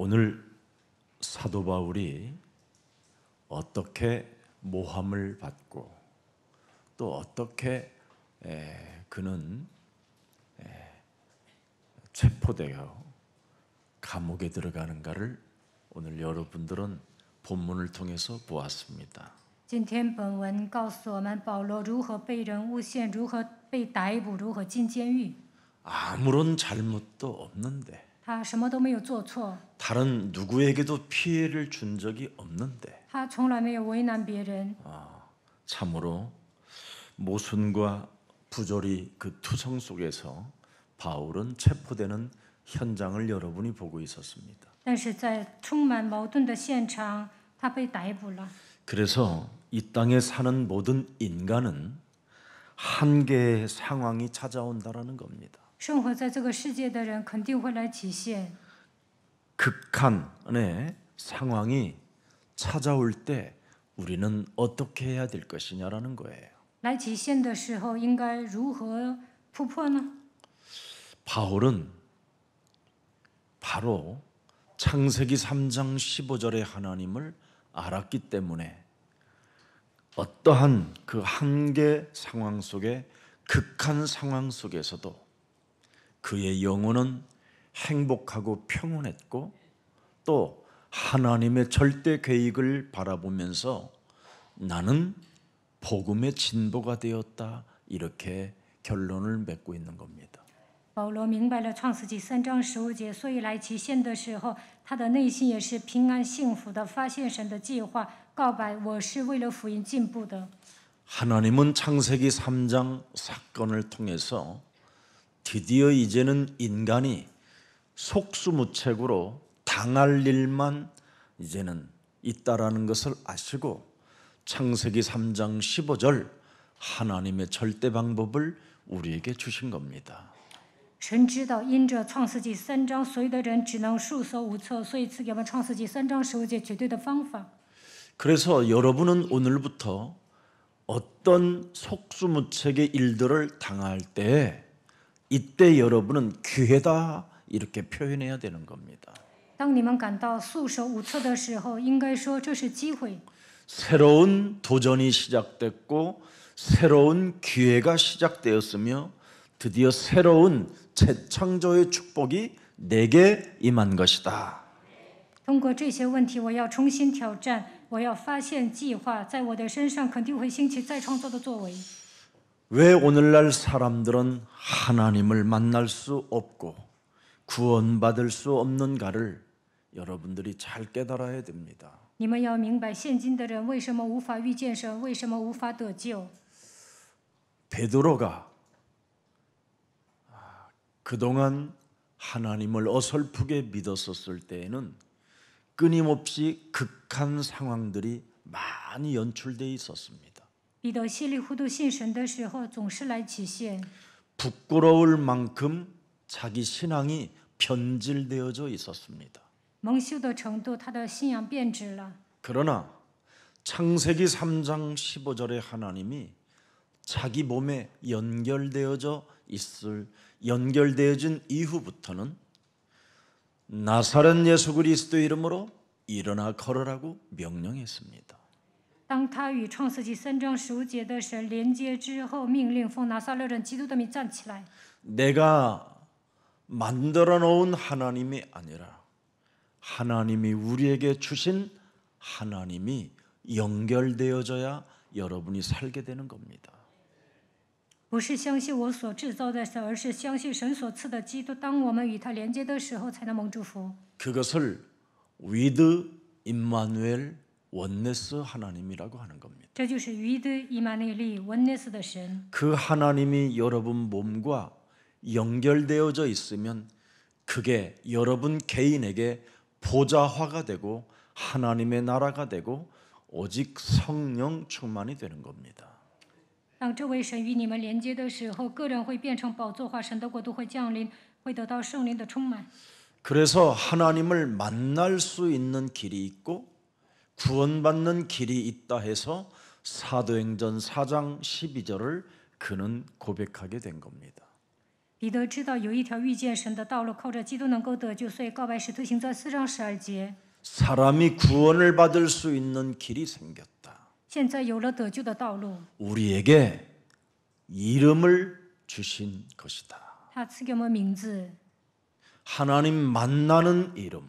오늘 사도 바울이 어떻게 모함을 받고 또 어떻게 그는 체포되어 감옥에 들어가는가를 오늘 여러분들은 본문을 통해서 보았습니다. 今天本文告诉我们保罗如何被人诬陷，如何被逮捕，如何进监狱。 아무런 잘못도 없는데 他什么都没有做错， 다른 누구에게도 피해를 준 적이 없는데 他从来没有为难别人。 참으로 모순과 부조리 그 투성 속에서 바울은 체포되는 현장을 여러분이 보고 있었습니다. 但是在充满矛盾的现场，他被逮捕了。 그래서 이 땅에 사는 모든 인간은 한계의 상황이 찾아온다라는 겁니다. 生活在这个世界的人肯定会来极限， 극한의 상황이 찾아올 때 우리는 어떻게 해야 될 것이냐라는 거예요. 来极限的时候应该如何突破呢？ 바울은 바로 창세기 3장 15절의 하나님을 알았기 때문에 어떠한 그 한계 상황 속에 극한 상황 속에서도 그의 영혼은 행복하고 평온했고 또 하나님의 절대 계획을 바라보면서 나는 복음의 진보가 되었다 이렇게 결론을 맺고 있는 겁니다. 保罗明白了创世纪3章15节，所以来极限的时候，他的内心也是平安幸福的，发现神的计划，告白我是为了福音进步的。 하나님은 창세기 3장 사건을 통해서 드디어 이제는 인간이 속수무책으로 당할 일만 이제는 있다라는 것을 아시고 창세기 3장 15절 하나님의 절대 방법을 우리에게 주신 겁니다. 神知道因着创世纪3章，所有的人只能束手无策，所以赐给我们创世纪3章15节绝对的方法。 그래서 여러분은 오늘부터 어떤 속수무책의 일들을 당할 때 이때 여러분은 기회다 이렇게 표현해야 되는 겁니다. 当你们感到束手无策的时候，应该说这是机会。 새로운 도전이 시작됐고 새로운 기회가 시작되었으며 드디어 새로운 재창조의 축복이 내게 임한 것이다. 通过这些问题，我要重新挑战，我要发现计划，在我的身上肯定会兴起再创造的作为。 왜 오늘날 사람들은 하나님을 만날 수 없고 구원받을 수 없는가를 여러분들이 잘 깨달아야 됩니다. 你们要明白，现今的人为什么无法遇见神，为什么无法得救？ 베드로가 그동안 하나님을 어설프게 믿었었을 때에는 끊임없이 극한 상황들이 많이 연출되어 있었습니다. 彼得稀里糊涂信神的时候，总是来极限。 부끄러울 만큼 자기 신앙이 변질되어져 있었습니다. 蒙羞的程度，他的信仰变质了。 그러나 창세기 3장 15절에 하나님이 자기 몸에 연결되어진 이후부터는 나사렛 예수 그리스도 이름으로 일어나 걸으라고 명령했습니다. 当他与创世纪3章15节的神连接之后，命令奉拿撒勒人基督的名站起来。 내가 만들어 놓은 하나님이 아니라 하나님이 우리에게 주신 하나님이 연결되어져야 여러분이 살게 되는 겁니다. 不是相信我所制造的神，而是相信神所赐的基督。当我们与他连接的时候，才能蒙祝福。 그것을 with 임마누엘 원네스 하나님이라고 하는 겁니다. 这就是与的以马内利 oneness 的神。 그 하나님이 여러분 몸과 연결되어져 있으면 그게 여러분 개인에게 보좌화가 되고 하나님의 나라가 되고 오직 성령 충만이 되는 겁니다. 当这位神与你们连接的时候，个人会变成宝座化，神的国度会降临，会得到圣灵的充满。 그래서 하나님을 만날 수 있는 길이 있고 구원받는 길이 있다 해서 사도행전 4장 12절을 그는 고백하게 된 겁니다. 彼得知道有一条遇见神的道路，靠着基督能够得救，所以告白使徒行传4章12节。 사람이 구원을 받을 수 있는 길이 생겼다. 现在有了得救的道路， 우리에게 이름을 주신 것이다. 他赐给我们名字， 하나님 만나는 이름,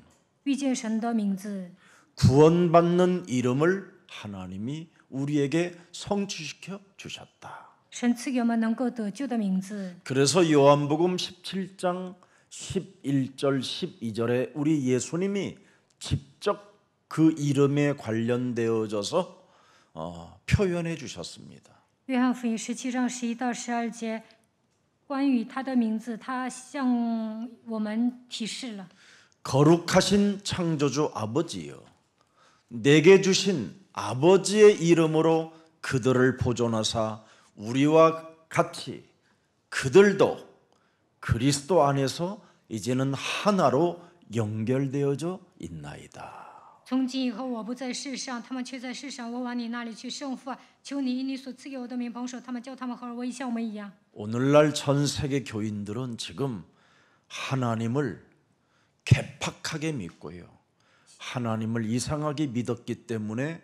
遇见神的名字， 구원받는 이름을 하나님이 우리에게 성취시켜 주셨다. 神赐给我们能够得救的名字。 그래서 요한복음 17장 11절 12절에 우리 예수님이 직접 그 이름에 관련되어져서 표현해 주셨습니다. 约翰福音17章11到12节，关于他的名字，他向我们提示了。 거룩하신 창조주 아버지여, 내게 주신 아버지의 이름으로 그들을 보존하사 우리와 같이 그들도 그리스도 안에서 이제는 하나로 연결되어져 있나이다. 从今以后，我不在世上，他们却在世上。我往你那里去，圣父啊，求你以你所赐给我的名保守他们，叫他们和我一像我们一样。 오늘날 전 세계 교인들은 지금 하나님을 개팍하게 믿고요. 하나님을 이상하게 믿었기 때문에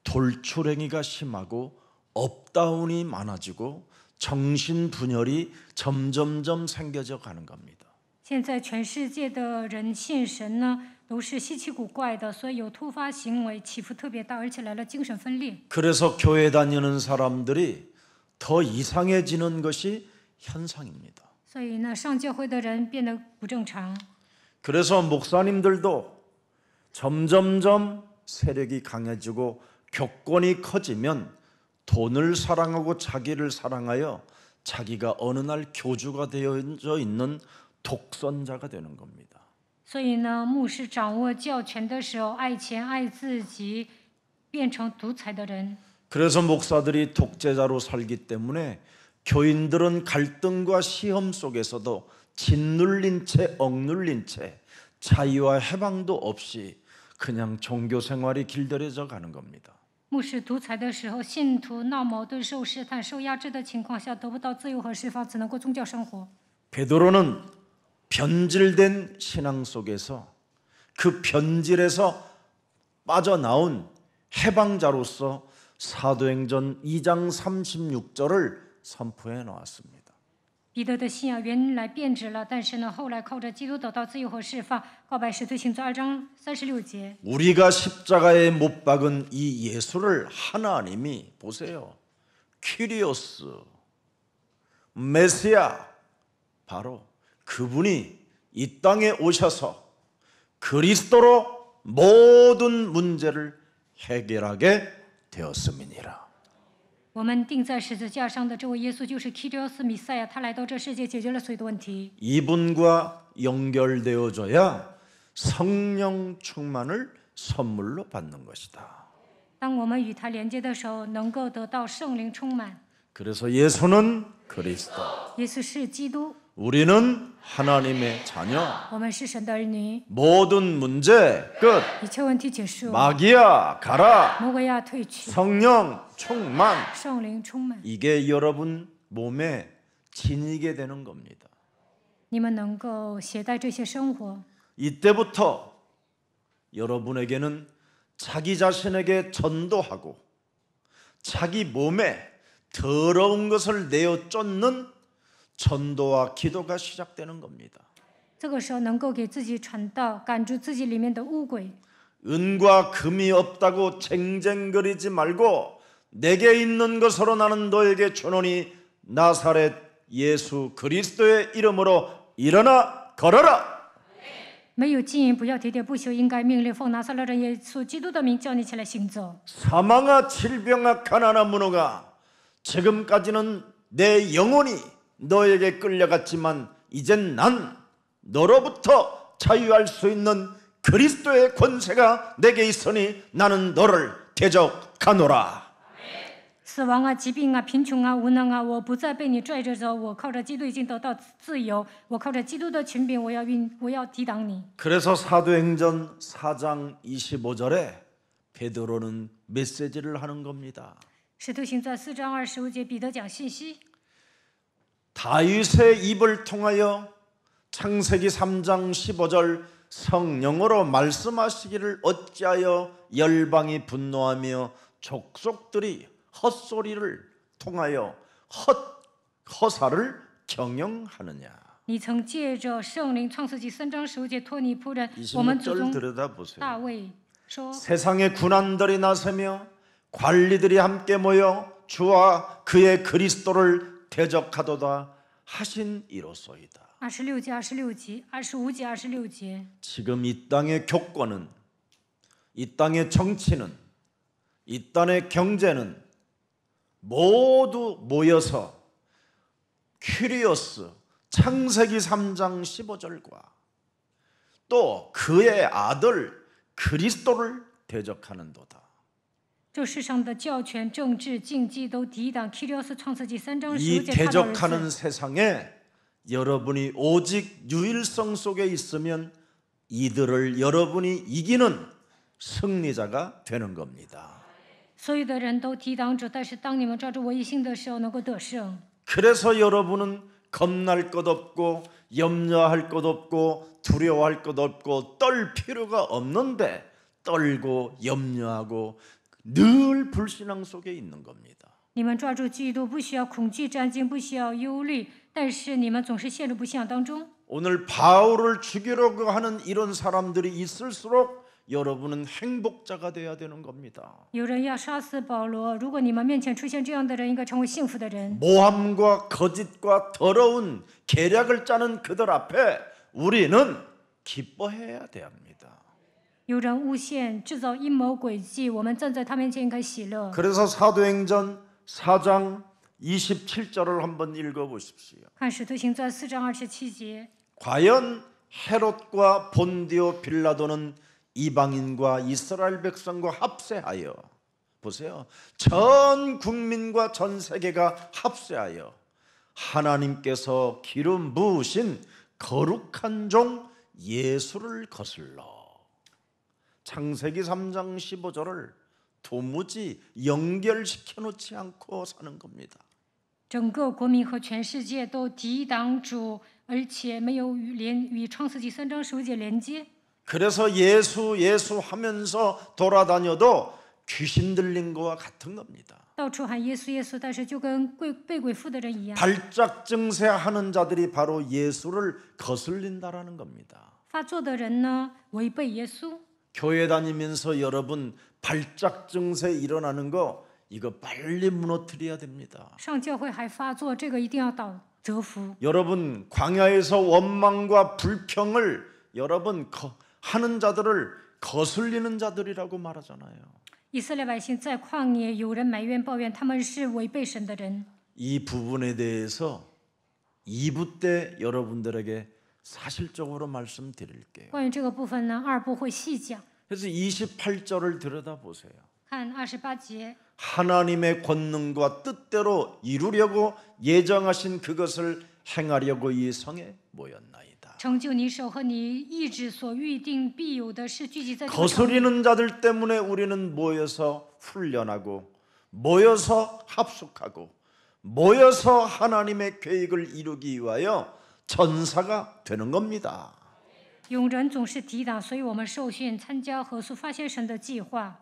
돌출행위가 심하고 업다운이 많아지고 정신분열이 점점점 생겨져 가는 겁니다. 现在全世界的人信神呢，都是稀奇古怪的，所以有突发行为，起伏特别大，而且来了精神分裂。 그래서 교회 다니는 사람들이 더 이상해지는 것이 현상입니다. 所以呢，上教会的人变得不正常。 그래서 목사님들도 점점점 세력이 강해지고 교권이 커지면 돈을 사랑하고 자기를 사랑하여 자기가 어느 날 교주가 되어져 있는 독선자가 되는 겁니다. 所以呢，牧师掌握教权的时候，爱钱爱自己，变成独裁的人。 그래서 목사들이 독재자로 살기 때문에 교인들은 갈등과 시험 속에서도 짓눌린 채 억눌린 채 자유와 해방도 없이 그냥 종교 생활이 길들여져 가는 겁니다. 牧师独裁的时候，信徒闹矛盾、受试探、受压制的情况下，得不到自由和释放，只能过宗教生活。 베드로는 변질된 신앙 속에서 그 변질에서 빠져나온 해방자로서 사도행전 2장 36절을 선포해 놓았습니다. 彼得的信仰原来变质了，但是呢，后来靠着基督得到自由和释放。告白使徒行传2章36节。 우리가 십자가에 못 박은 이 예수를 하나님이 보세요. 퀴리오스, 메시아, 바로 그분이 이 땅에 오셔서 그리스도로 모든 문제를 해결하게 되었음이니라. 我们钉在十字架上的这位耶稣就是基督斯弥赛亚，他来到这世界解决了所有的问题。 이분과 연결되어져야 성령 충만을 선물로 받는 것이다. 当我们与他连接的时候，能够得到圣灵充满。 그래서 예수는 그리스도, 耶稣是基督， 우리는 하나님의 자녀. 我们是神的儿女。 모든 문제 끝. 一切问题结束， 마귀야 가라. 魔鬼要退去， 성령 충만. 圣灵充满。 이게 여러분 몸에 지니게 되는 겁니다. 你们能够携带这些生活， 이때부터 여러분에게는 자기 자신에게 전도하고 자기 몸에 더러운 것을 내어 쫓는 전도와 기도가 시작되는 겁니다. 这个时候能够给自己传道，赶逐自己里面的污鬼。 은과 금이 없다고 쟁쟁거리지 말고 내게 있는 것으로 나는 너에게 주노니 나사렛 예수 그리스도의 이름으로 일어나 걸어라. 没有金银，不要喋喋不休，应该命令奉拿撒勒人耶稣基督的名叫你起来行走。 사망아 질병아 가난아 문호가 지금까지는 내 영혼이 너에게 끌려갔지만 이젠 난 너로부터 자유할 수 있는 그리스도의 권세가 내게 있으니 나는 너를 대적하노라. 死亡啊，疾病啊，贫穷啊，无能啊，我不再被你拽着走，我靠着基督已经得到自由，我靠着基督的权柄，我要抵挡你。 그래서 사도행전 4장 25절에 베드로는 메시지를 하는 겁니다. 使徒行传4章25节，彼得讲信息。 다윗의 입을 통하여 창세기 3장 15절 성령으로 말씀하시기를 어찌하여 열방이 분노하며 족속들이 헛소리를 통하여 허사를 경영하느냐. 你曾借着圣灵，创世纪3章15节托你仆人我们祖 26절 宗 들여다보세요. 大卫说： 세상의 군환들이 나서며 관리들이 함께 모여 주와 그의 그리스도를 대적하도다 하신 이로소이다. 26节、26节、25节、26节。 지금 이 땅의 교권은, 이 땅의 정치는, 이 땅의 경제는 모두 모여서 큐리오스 창세기 3장 15절과 또 그의 아들 그리스도를 대적하는도다. 这世上的教权、政治、经济都抵挡基督创世纪3章 이 15节他的儿 대적하는 子。 세상에 여러분이 오직 유일성 속에 있으면 이들을 여러분이 이기는 승리자가 되는 겁니다. 所有的人都抵挡着，但是当你们抓住唯一性的时候，能够得胜。 그래서 여러분은 겁날 것 없고 염려할 것 없고 두려워할 것 없고 떨 필요가 없는데 떨고 염려하고 늘 불신앙 속에 있는 겁니다. 你们抓住基督，不需要恐惧战惊，不需要忧虑，但是你们总是陷入不信仰当中。 오늘 바울을 죽이려고 하는 이런 사람들이 있을수록 여러분은 행복자가 돼야 되는 겁니다. 有人要杀死保罗，如果你们面前出现这样的人，应该成为幸福的人。 모함과 거짓과 더러운 계략을 짜는 그들 앞에 우리는 기뻐해야 합니다. 有人诬陷、制造阴谋诡计，我们站在他面前应该喜乐。 그래서 사도행전 4장 27절을 한번 읽어보십시오. 看使徒行传4章27节， 과연 헤롯과 본디오 빌라도는 이방인과 이스라엘 백성과 합세하여 보세요. 전 국민과 전 세계가 합세하여 하나님께서 기름 부으신 거룩한 종 예수를 거슬러 창세기 3장 15절을 도무지 연결시켜 놓지 않고 사는 겁니다. 整个国民和全世界都抵挡主，而且没有与创世纪3章15节连接。 그래서 예수 하면서 돌아다녀도 귀신 들린 거와 같은 겁니다. 到处喊耶稣耶稣，但是就跟被鬼附的人一样。 발작 증세하는 자들이 바로 예수를 거슬린다라는 겁니다. 发作的人呢，违背耶稣。 교회 다니면서 여러분 발작 증세 일어나는 거 이거 빨리 무너뜨려야 됩니다. 上教会还发作，这个一定要折服。 여러분 광야에서 원망과 불평을 여러분 하는 자들을 거슬리는 자들이라고 말하잖아요. 以色列百姓在旷野，有人埋怨抱怨，他们是违背神的人。 이 부분에 대해서 2부 때 여러분들에게 사실적으로 말씀드릴게요. 关于这个部分呢，2部会细讲。 그래서 28절을 들여다보세요. 看28节， 하나님의 권능과 뜻대로 이루려고 예정하신 그것을 행하려고 이 성에 모였나이다. 成就你手和你意志所预定必有的事，聚集在这个城里。 거스리는 자들 때문에 우리는 모여서 훈련하고 모여서 합숙하고 모여서 하나님의 계획을 이루기 위하여 전사가 되는 겁니다. 有人总是抵挡，所以我们受训参加合宿，发现神的计划。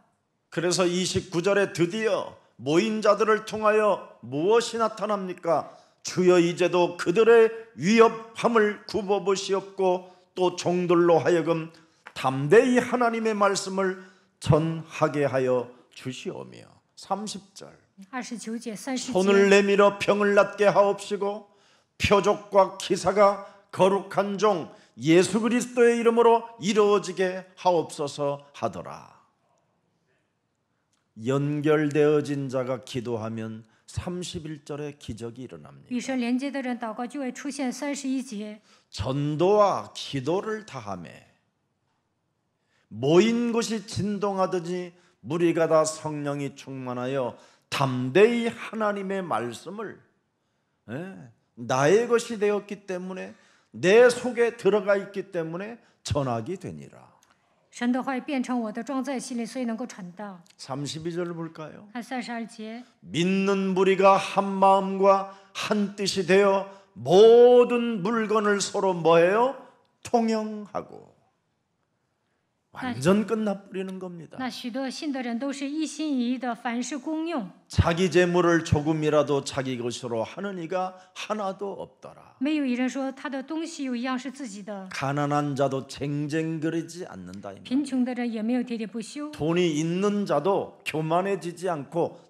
그래서 29절에 드디어 모인 자들을 통하여 무엇이 나타납니까? 주여 이제도 그들의 위협함을 굽어보시옵고 또 종들로 하여금 담대히 하나님의 말씀을 전하게 하여 주시오며 30절 29节、30 손을 节， 내밀어 병을 낫게 하옵시고 표적과 기사가 거룩한 종 예수 그리스도의 이름으로 이루어지게 하옵소서 하더라. 연결되어진 자가 기도하면 31절에 기적이 일어납니다. 与神连接的人祷告就会出现31节。 전도와 기도를 다하며 모인 곳이 진동하더니 무리가 다 성령이 충만하여 담대히 하나님의 말씀을 나의 것이 되었기 때문에 내 속에 들어가 있기 때문에 전하게 되니라. 神的话变成我的，装在心里，所以能够传道。 32절을 볼까요? 看32节， 믿는 무리가 한 마음과 한 뜻이 되어 모든 물건을 서로 뭐해요? 통용하고 완전 끝나버리는 겁니다. 那许多信的人都是一心一意的，凡事公用， 자기 재물을 조금이라도 자기 것으로 하는 이가 하나도 없더라. 没有一人说他的东西有一样是自己的。 가난한 자도 쟁쟁거리지 않는다. 이 말. 贫穷的人也没有喋喋不休， 돈이 있는 자도 교만해지지 않고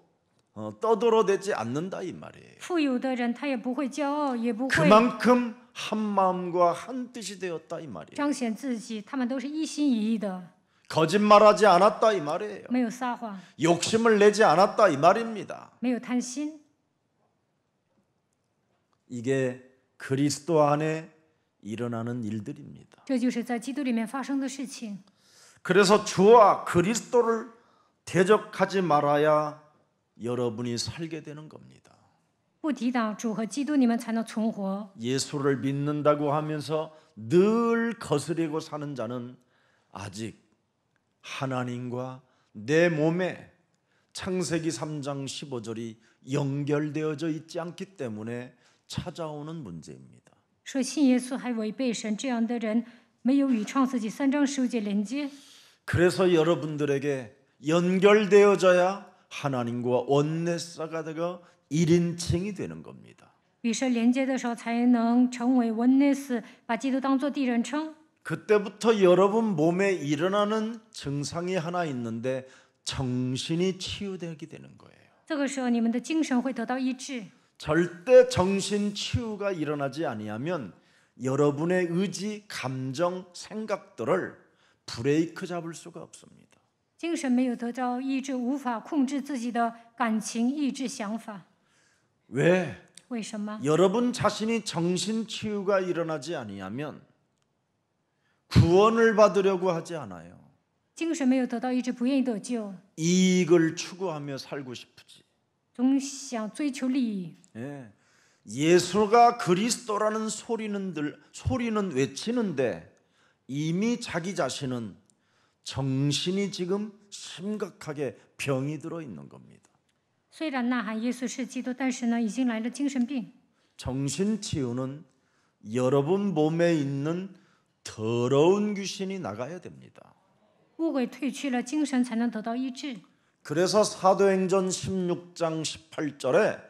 떠들어대지 않는다 이 말이에요. 富有的人他也不会骄傲，也不会 그만큼 한 마음과 한 뜻이 되었다 이 말이에요. 彰显自己，他们都是一心一意的， 거짓말하지 않았다 이 말이에요. 没有撒谎， 욕심을 내지 않았다 이 말입니다. 没有贪心。 이게 그리스도 안에 일어나는 일들입니다. 这就是在基督里面发生的事情。 그래서 주와 그리스도를 대적하지 말아야 여러분이 살게 되는 겁니다. 不抵挡主和基督，你们才能存活。 예수를 믿는다고 하면서 늘 거스리고 사는 자는 아직 하나님과 내 몸에 창세기 3장 15절이 연결되어져 있지 않기 때문에 찾아오는 문제입니다. 说信耶稣还违背神，这样的人没有与创世纪3章15节连接。 그래서 여러분들에게 연결되어져야 하나님과 원내사가 되고 1인칭이 되는 겁니다. 与神连接的时候，才能成为文内斯，把基督当作第人称。 그때부터 여러분 몸에 일어나는 증상이 하나 있는데 정신이 치유되게 되는 거예요. 这个时候，你们的精神会得到医治。 절대 정신 치유가 일어나지 아니하면 여러분의 의지, 감정, 생각들을 브레이크 잡을 수가 없습니다. 精神没有得到医治，无法控制自己的感情、意志、想法。 왜? 为什么？ 여러분 자신이 정신 치유가 일어나지 아니하면 구원을 받으려고 하지 않아요. 精神没有得到医治，不愿意得救， 이익을 추구하며 살고 싶으지. 总想追求利益。 예. 예수가 그리스도라는 소리는 외치는데 이미 자기 자신은 정신이 지금 심각하게 병이 들어 있는 겁니다. 虽然呐喊耶稣是基督，但是呢，已经来了精神病。 정신 치유는 여러분 몸에 있는 더러운 귀신이 나가야 됩니다. 污鬼退去了，精神才能得到医治。 그래서 사도행전 16장 18절에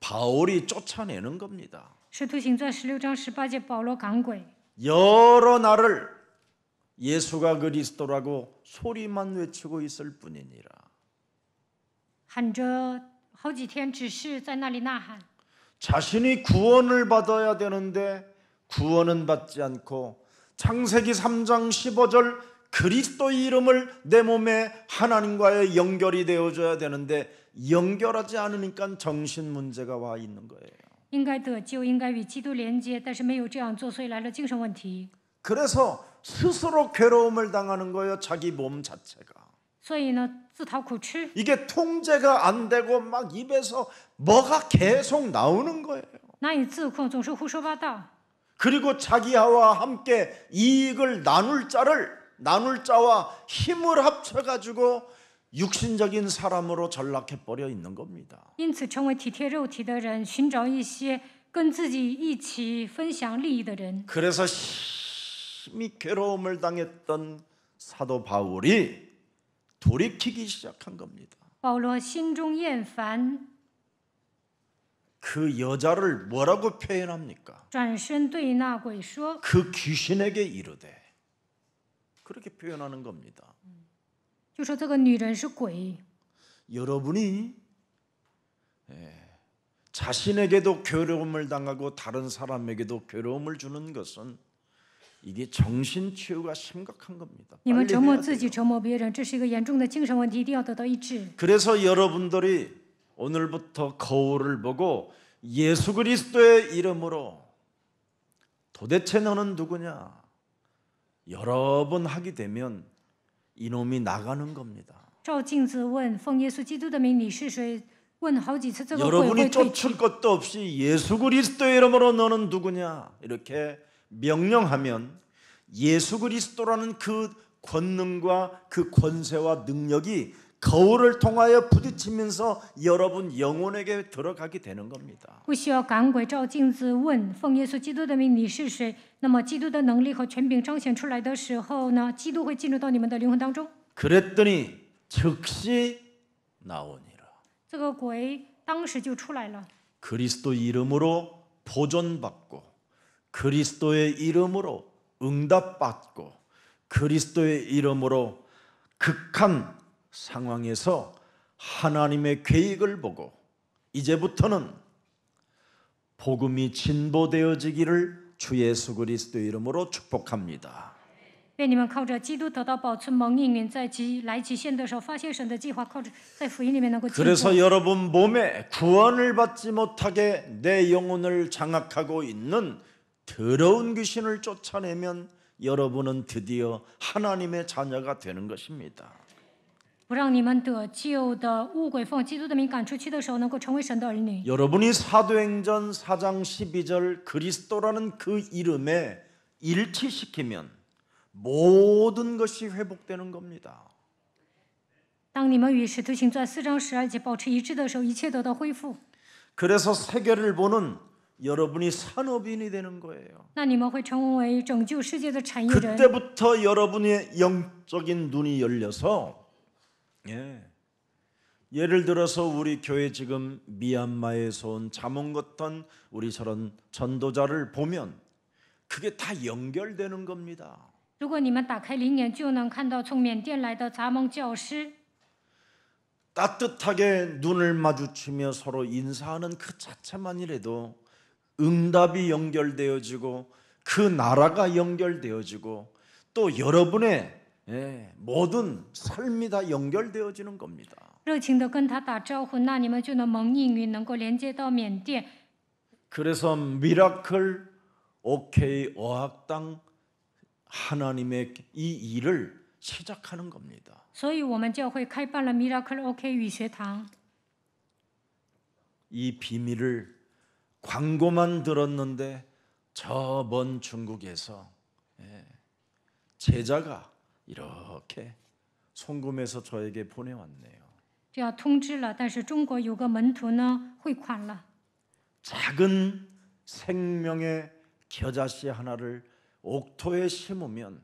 바울이 쫓아내는 겁니다. 使徒行传16章18节，保罗赶鬼， 여러 날을 예수가 그리스도라고 소리만 외치고 있을 뿐이니라. 喊着好几天，只是在那里呐喊。 자신이 구원을 받아야 되는데 구원은 받지 않고 창세기 3장 15절 그리스도의 이름을 내 몸에 하나님과의 연결이 되어줘야 되는데 연결하지 않으니까 정신 문제가 와 있는 거예요. 应该得救，应该与基督连接，但是没有这样做，所以来了精神问题。 그래서 스스로 괴로움을 당하는 거예요. 자기 몸 자체가. 所以呢，自讨苦吃， 이게 통제가 안 되고 막 입에서 뭐가 계속 나오는 거예요. 难以自控，总是胡说八道。 그리고 자기와 함께 이익을 나눌 자와 힘을 합쳐가지고 육신적인 사람으로 전락해 버려 있는 겁니다. 因此，成为体贴肉体的人，寻找一些跟自己一起分享利益的人。 그래서 심히 괴로움을 당했던 사도 바울이 돌이키기 시작한 겁니다. 保罗心中厌烦， 그 여자를 뭐라고 표현합니까? 转身对那鬼说 그 귀신에게 이르되 그렇게 표현하는 겁니다. 就说这个女人是鬼。 여러분이 자신에게도 괴로움을 당하고 다른 사람에게도 괴로움을 주는 것은 이게 정신치유가 심각한 겁니다. 你们 빨리 折磨 해야 自己， 돼요. 折磨别人，这是一个严重的精神问题，一定要得到医治。 그래서 여러분들이 오늘부터 거울을 보고 예수 그리스도의 이름으로 도대체 너는 누구냐? 여러 번 하게 되면 이놈이 나가는 겁니다. 照镜子问，奉耶稣基督的名，你是谁？问好几次，这个鬼会 여러분이 退去。 쫓을 것도 없이 예수 그리스도의 이름으로 너는 누구냐? 이렇게 명령하면 예수 그리스도라는 그 권능과 그 권세와 능력이 거울을 통하여 부딪히면서 여러분 영혼에게 들어가게 되는 겁니다. 不需要赶鬼照镜子问奉耶稣基督的名你是谁。那么基督的能力和权柄彰显出来的时候呢，基督会进入到你们的灵魂当中。 그랬더니 즉시 나오니라. 这个鬼当时就出来了。 그리스도 이름으로 보존받고 그리스도의 이름으로 응답받고 그리스도의 이름으로 극한 상황에서 하나님의 계획을 보고 이제부터는 복음이 진보되어지기를 주 예수 그리스도 이름으로 축복합니다. 愿你们靠着基督得到保存蒙应允，在来期限的时候发现神的计划，靠着在福音里面能够进步。 그래서 여러분 몸에 구원을 받지 못하게 내 영혼을 장악하고 있는 더러운 귀신을 쫓아내면 여러분은 드디어 하나님의 자녀가 되는 것입니다. 不让你们得救的污鬼奉基督的名赶出去的时候，能够成为神的儿女。 여러분이 사도행전 4장 12절 그리스도라는 그 이름에 일치시키면 모든 것이 회복되는 겁니다. 当你们与使徒行传4章12节保持一致的时候，一切得到恢复。 그래서 세계를 보는 여러분이 산업인이 되는 거예요. 那你们会成为拯救世界的产业人。 그때부터 여러분의 영적인 눈이 열려서 예를 들어서 우리 교회 지금 미얀마에서 온 자몽 같은 우리 저런 전도자를 보면 그게 다 연결되는 겁니다. 如果你们打开灵眼，就能看到从缅甸来的杂蒙教师， 따뜻하게 눈을 마주치며 서로 인사하는 그 자체만이라도 응답이 연결되어지고 그 나라가 연결되어지고 또 여러분의 모든 삶이 다 연결되어지는 겁니다. 热情的跟他打招呼，那你们就能蒙应允，能够连接到缅甸。 그래서 미라클 OK 어학당 하나님의 이 일을 시작하는 겁니다. 所以我们教会开办了 Miracle OK 语学堂。 이 비밀을 광고만 들었는데 저 먼 중국에서 제자가 이렇게 송금해서 저에게 보내왔네요. 这样通知了，但是中国有个门徒呢汇款了。 작은 생명의 겨자씨 하나를 옥토에 심으면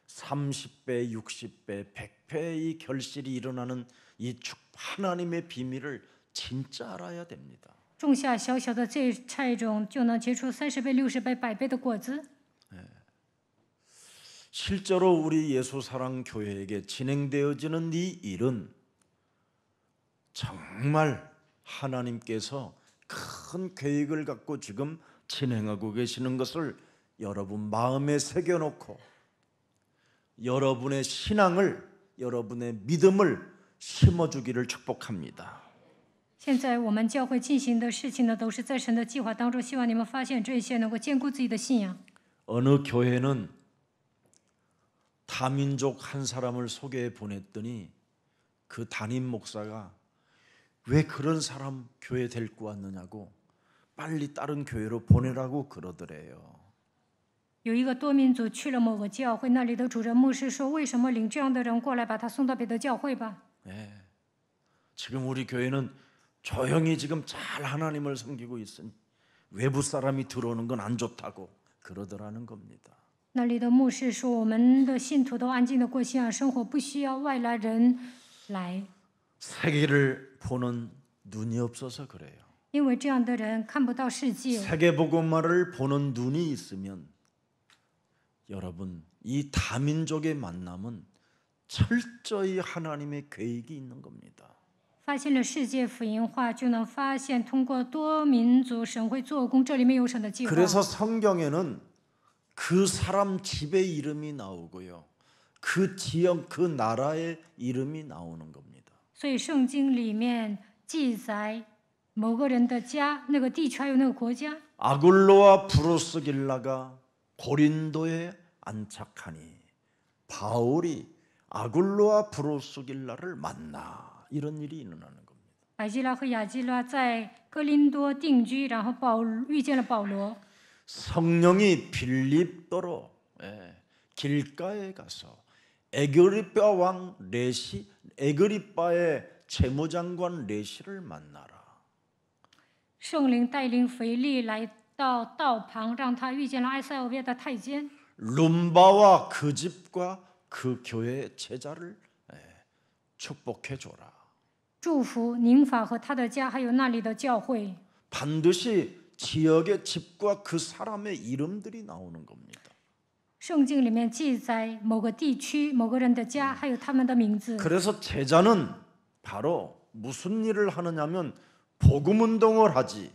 30배, 60배, 100배의 이 결실이 일어나는 이 하나님의 비밀을 진짜 알아야 됩니다. 种下小小的这菜种，就能结出30倍、60倍、100倍的果子。 실제로 우리 예수사랑 교회에게 진행되어지는 이 일은 정말 하나님께서 큰 계획을 갖고 지금 진행하고 계시는 것을 여러분 마음에 새겨놓고 여러분의 신앙을, 여러분의 믿음을 심어주기를 축복합니다. 现在我们教会进行的事情呢，都是在神的计划当中，希望你们发现这些，能够坚固自己的信仰。 어느 교회는 다민족 한 사람을 소개해 보냈더니 그 담임 목사가 왜 그런 사람 교회 데리고 왔느냐고 빨리 다른 교회로 보내라고 그러더래요. 有一个多民族去了某个教会，那里的主任牧师说：“为什么领这样的人过来，把他送到别的教会吧？” 지금 우리 교회는 조용히 지금 잘 하나님을 섬기고 있으니 외부 사람이 들어오는 건 안 좋다고 그러더라는 겁니다. 那里的牧师说：“我们的信徒都安静的过信仰生活，不需要外来人来， 세계를 보는 눈이 없어서 그래요. 因为这样的人看不到世界。 세계복음화를 보는 눈이 있으면 여러분 이 다민족의 만남은 철저히 하나님의 계획이 있는 겁니다. 发现了世界福音化，就能发现通过多民族神会做工，这里面有神的计划。 그래서 성경에는 그 사람 집의 이름이 나오고요. 그 지역, 그 나라의 이름이 나오는 겁니다. 所以圣经里面记载某个人的家，那个地区还有那个国家。 아굴로와 브루스길라가 고린도에 안착하니 바울이 아굴로와 브루스길라를 만나 이런 일이 일어나는 겁니다. 百基拉和亚基拉在哥林多定居，然后遇见了保罗。 성령이 빌립도로 길가에 가서 에그리빠 왕 레시, 에그리빠의 재무장관 레시를 만나라. 圣灵带领腓力来到道旁，让他遇见了埃塞俄别的太监。 룸바와 그 집과 그 교회의 제자를 축복해 줘라. 祝福宁法和他的家，还有那里的教会。 반드시 지역의 집과 그 사람의 이름들이 나오는 겁니다. 圣经里面记载某个地区、某个人的家，还有他们的名字。 그래서 제자는 바로 무슨 일을 하느냐면 복음 운동을 하지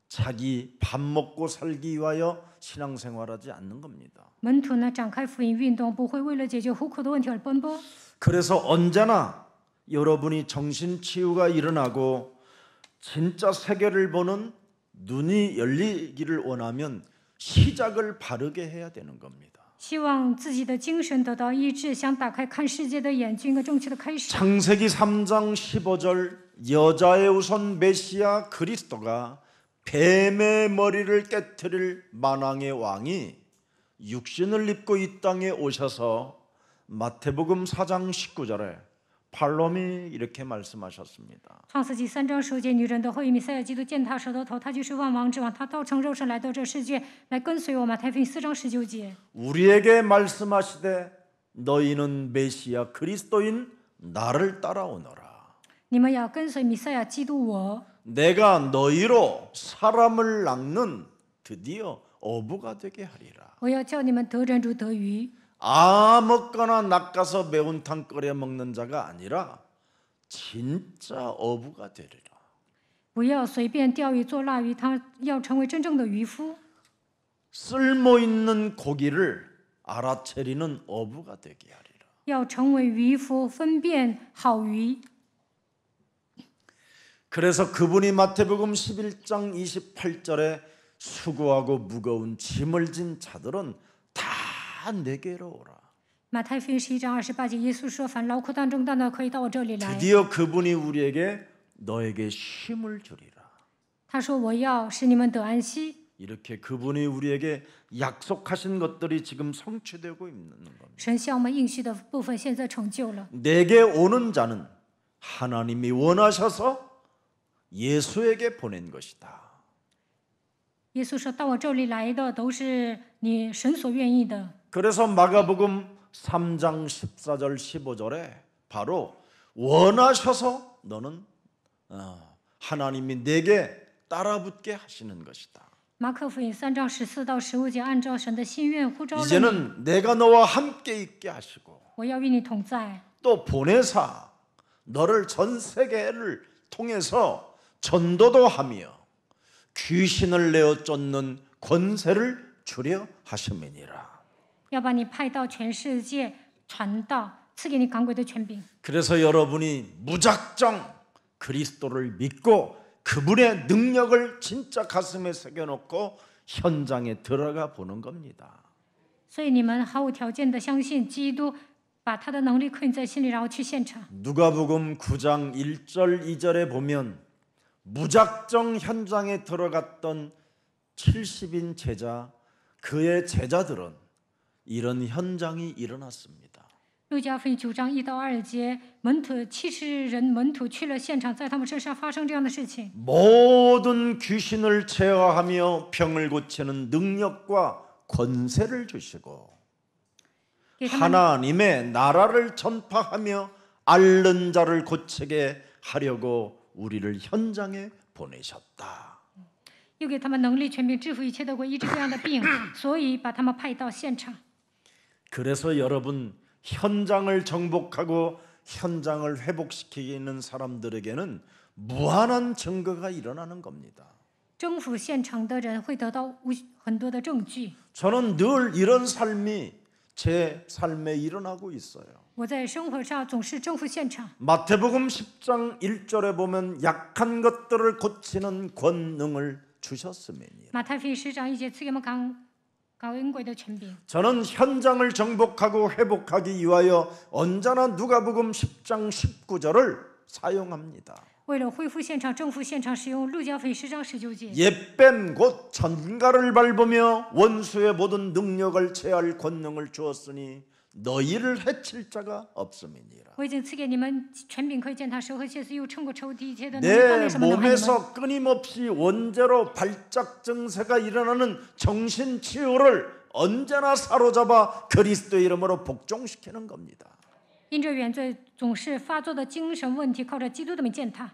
자기 밥 먹고 살기 위하여 신앙생활하지 않는 겁니다. 门徒呢，展开福音运动，不会为了解决糊口的问题而奔波。 그래서 언제나 여러분이 정신치유가 일어나고 진짜 세계를 보는 눈이 열리기를 원하면 시작을 바르게 해야 되는 겁니다. 希望自己的精神得到医治，想打开看世界的眼睛，一个正确的开始。 창세기 3장 15절 여자의 우선 메시아 그리스도가 뱀의 머리를 깨트릴 만왕의 왕이 육신을 입고 이 땅에 오셔서 마태복음 4장 19절에 팔롬이 이렇게 말씀하셨습니다. 创世纪3章15节，女人的后裔弥赛亚基督见他舌头头，他就是万王之王，他道成肉身来到这世界，来跟随我们。太平4章19节， 우리에게 말씀하시되 너희는 메시아 그리스도인 나를 따라오너라. 你们要跟随弥赛亚基督我， 내가 너희로 사람을 낚는 드디어 어부가 되게 하리라. 我要叫你们得人如得鱼。 아무거나 낚아서 매운탕 끓여 먹는 자가 아니라 진짜 어부가 되리라. 不要随便钓鱼做腊鱼，他要成为真正的渔夫。 쓸모 있는 고기를 알아채리는 어부가 되게 하리라. 要成为渔夫，分辨好鱼。 그래서 그분이 마태복음 11장 28절에 수고하고 무거운 짐을 진 자들은 다 내게로 오라. 马太福音11章28节，耶稣说：“凡劳苦担重担的，可以到我这里来。” 드디어 그분이 우리에게 너에게 쉼을 주리라. 他说：“我要使你们得安息。” 이렇게 그분이 우리에게 약속하신 것들이 지금 성취되고 있는 겁니다. 神向我们应许的部分现在成就了。 내게 오는 자는 하나님이 원하셔서 예수에게 보낸 것이다. 耶稣说：“到我这里来的都是你神所愿意的。” 그래서 마가복음 3장 14절 15절에 바로 원하셔서 너는 하나님이 내게 따라붙게 하시는 것이다. 马可福音3章14到15节，按照神的心愿呼召了你， 이제는 내가 너와 함께 있게 하시고 我要与你同在。 또 보내사 너를 전 세계를 통해서 전도도 하며 귀신을 내어 쫓는 권세를 주려 하심이니라. 要把你派到全世界传道，赐给你赶鬼的权柄。 그래서 여러분이 무작정 그리스도를 믿고 그분의 능력을 진짜 가슴에 새겨놓고 현장에 들어가 보는 겁니다. 所以你们毫无条件的相信基督，把他的能力刻印在心里，然后去现场。 누가복음 9장 1절 2절에 보면 무작정 현장에 들어갔던 70인 제자 그의 제자들은 이런 현장이 일어났습니다. 路加福音9章1到2节，门徒70人门徒去了现场，在他们身上发生这样的事情。 모든 귀신을 제어하며 병을 고치는 능력과 권세를 주시고 给他们 하나님의 나라를 전파하며 앓는 자를 고치게 하려고 우리를 현장에 보내셨다. 又给他们能力、权柄，制服一切的鬼，医治各样的病，所以把他们派到现场。 그래서 여러분 현장을 정복하고 현장을 회복시키는 사람들에게는 무한한 증거가 일어나는 겁니다. 征服现场的人会得到很多的证据。 저는 늘 이런 삶이 제 삶에 일어나고 있어요. 我在生活上总是征服现场。 마태복음 10장 1절에 보면 약한 것들을 고치는 권능을 주셨음이니라. 马太福音10章1节，赐给我们搞恩鬼的权柄。 저는 현장을 정복하고 회복하기 위하여 언제나 누가복음 10장 19절을 사용합니다. 为了恢复现场、征服现场，使用路加福音10章19节。 옛뱀 곧 전갈을 밟으며 원수의 모든 능력을 제할 권능을 주었으니 너희를 해칠 자가 없음이니라. 我已经赐给你们权柄，可以践踏蛇和蝎子，又胜过仇敌一切的，能犯 내 了什么能害你们？ 몸에서 끊임없이 원죄로 발작 증세가 일어나는 정신치유를 언제나 사로잡아 그리스도의 이름으로 복종시키는 겁니다. 因着原罪总是发作的精神问题，靠着基督的名践踏。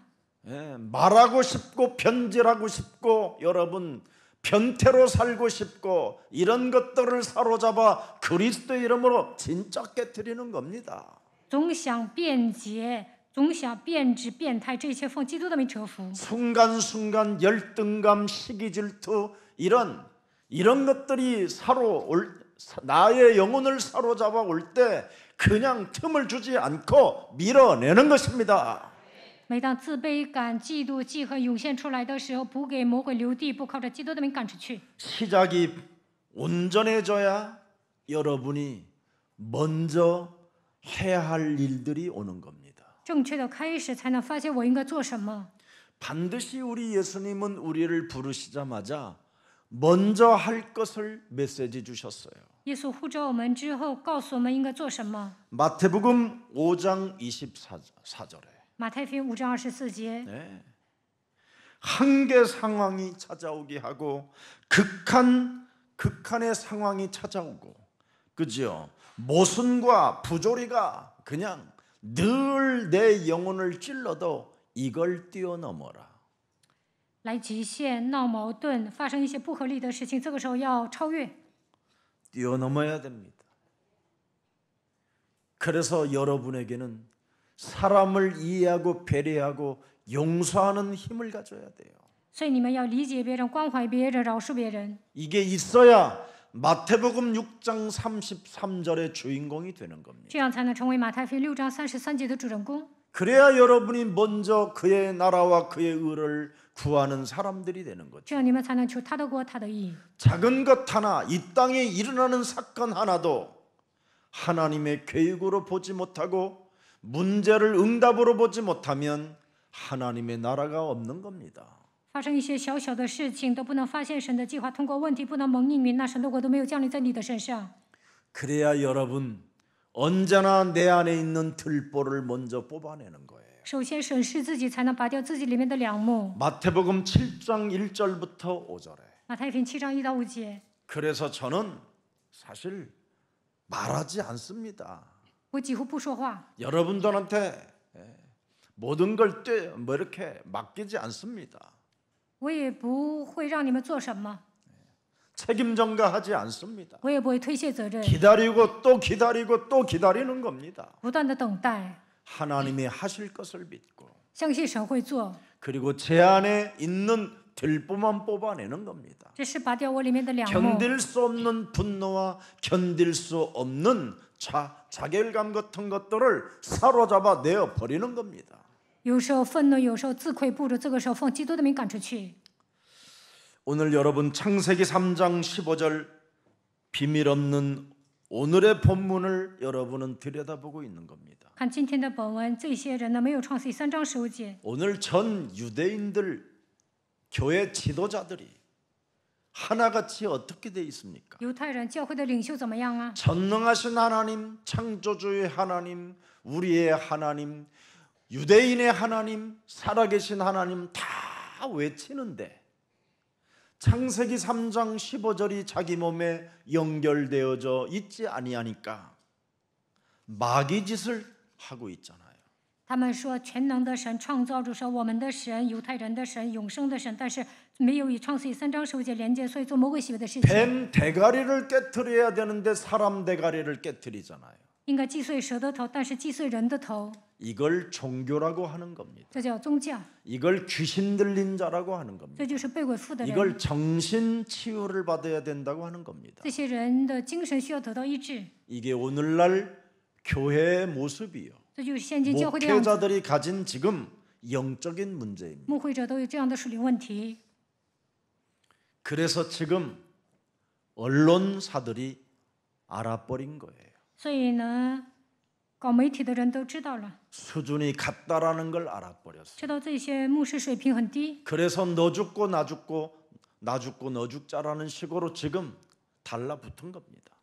예, 말하고 싶고 변질하고 싶고 여러분 변태로 살고 싶고 이런 것들을 사로잡아 그리스도의 이름으로 진짜 깨뜨리는 겁니다. 总想辩解，总想变质、变态，这一切奉基督的名折服。 순간순간 열등감, 시기질투 이런 것들이 나의 영혼을 사로잡아 올 때 그냥 틈을 주지 않고 밀어내는 것입니다. 每当自卑感、嫉妒、记恨涌现出来的时候，不给魔鬼留地步，靠着基督的名赶出去。 시작이 온전해져야 여러분이 먼저 해야 할 일들이 오는 겁니다. 正确的开始，才能发现我应该做什么。 반드시 우리 예수님은 우리를 부르시자마자 먼저 할 것을 메시지 주셨어요. 耶稣呼召我们之后，告诉我们应该做什么。 마태복음 5장 24절에 马太福音5章24节， 네. 한계 상황이 찾아오게 하고 극한의 상황이 찾아오고 그죠? 모순과 부조리가 그냥 늘 내 영혼을 찔러도 이걸 뛰어넘어라. 来极限、闹矛盾、发生一些不合理的事情，这个时候要超越。 뛰어넘어야 됩니다. 그래서 여러분에게는 사람을 이해하고 배려하고 용서하는 힘을 가져야 돼요. 所以你们要理解别人、关怀别人、饶恕别人， 이게 있어야 마태복음 6장 33절의 주인공이 되는 겁니다. 这样才能成为马太福音6章33节的主人公。 그래야 여러분이 먼저 그의 나라와 그의 의를 구하는 사람들이 되는 거죠. 这样你们才能求他的国、他的义。 작은 것 하나, 이 땅에 일어나는 사건 하나도 하나님의 계획으로 보지 못하고 문제를 응답으로 보지 못하면 하나님의 나라가 없는 겁니다. 发生一些小小的事情都不能发现神的计划，通过问题不能蒙应允，那神的国都没有降临在你的身上。 그래야 여러분 언제나 내 안에 있는 들보를 먼저 뽑아내는 거예요. 首先审视自己，才能拔掉自己里面的梁木。 마태복음 7장 1절부터 5절에 马太福音7章1到5节， 그래서 저는 사실 말하지 않습니다. 我几乎不说话， 여러분들한테 모든 걸 이렇게 맡기지 않습니다. 我也不会让你们做什么， 책임 전가하지 않습니다. 我也不会推卸责任， 기다리고 또 기다리고 또 기다리는 겁니다. 不断的等待， 하나님이 하실 것을 믿고 相信神会做。 그리고 제 안에 있는 들보만 뽑아내는 겁니다. 这是拔掉我里面的梁木， 견딜 수 없는 분노와 견딜 수 없는 자결감 같은 것들을 사로잡아 내어 버리는 겁니다. 有时候愤怒，有时候自愧不如，这个时候奉基督的名赶出去。 오늘 여러분 창세기 3장 15절 비밀 없는 오늘의 본문을 여러분은 들여다보고 있는 겁니다. 看今天的本文，这些人呢没有创世记3章15节， 오늘 전 유대인들 교회 지도자들이 하나같이 어떻게 돼 있습니까? 犹太人教会的领袖怎么样啊？ 전능하신 하나님, 창조주의 하나님, 우리의 하나님, 유대인의 하나님, 살아계신 하나님 다 외치는데 창세기 3장 15절이 자기 몸에 연결되어져 있지 아니하니까 마귀 짓을 하고 있잖아요. 他们说全能的神、创造主是我们的神、犹太人的神、永生的神，但是没有与创世记3章15节连接，所以做魔鬼行为的事情。 뱀 대가리를 깨트려야 되는데 사람 대가리를 깨트리잖아요. 应该击碎蛇的头，但是击碎人的头， 이걸 종교라고 하는 겁니다. 这叫宗教， 이걸 귀신 들린 자라고 하는 겁니다. 这就是被鬼附的人。 이걸 정신 치유를 받아야 된다고 하는 겁니다. 这些人的精神需要得到医治， 이게 오늘날 교회의 모습이요. 这就是现今教会的样子。 목회자들이 가진 지금 영적인 문제입니다. 牧会者都有这样的属灵问题， 그래서 지금 언론사들이 알아버린 거예요. 所以呢，搞媒体的人都知道了， 수준이 같다라는 걸 알아버렸어요. 知道这些牧师水平很低， 그래서 너 죽고 나 죽고 나 죽고 너 죽자라는 식으로 지금 달라붙은 겁니다.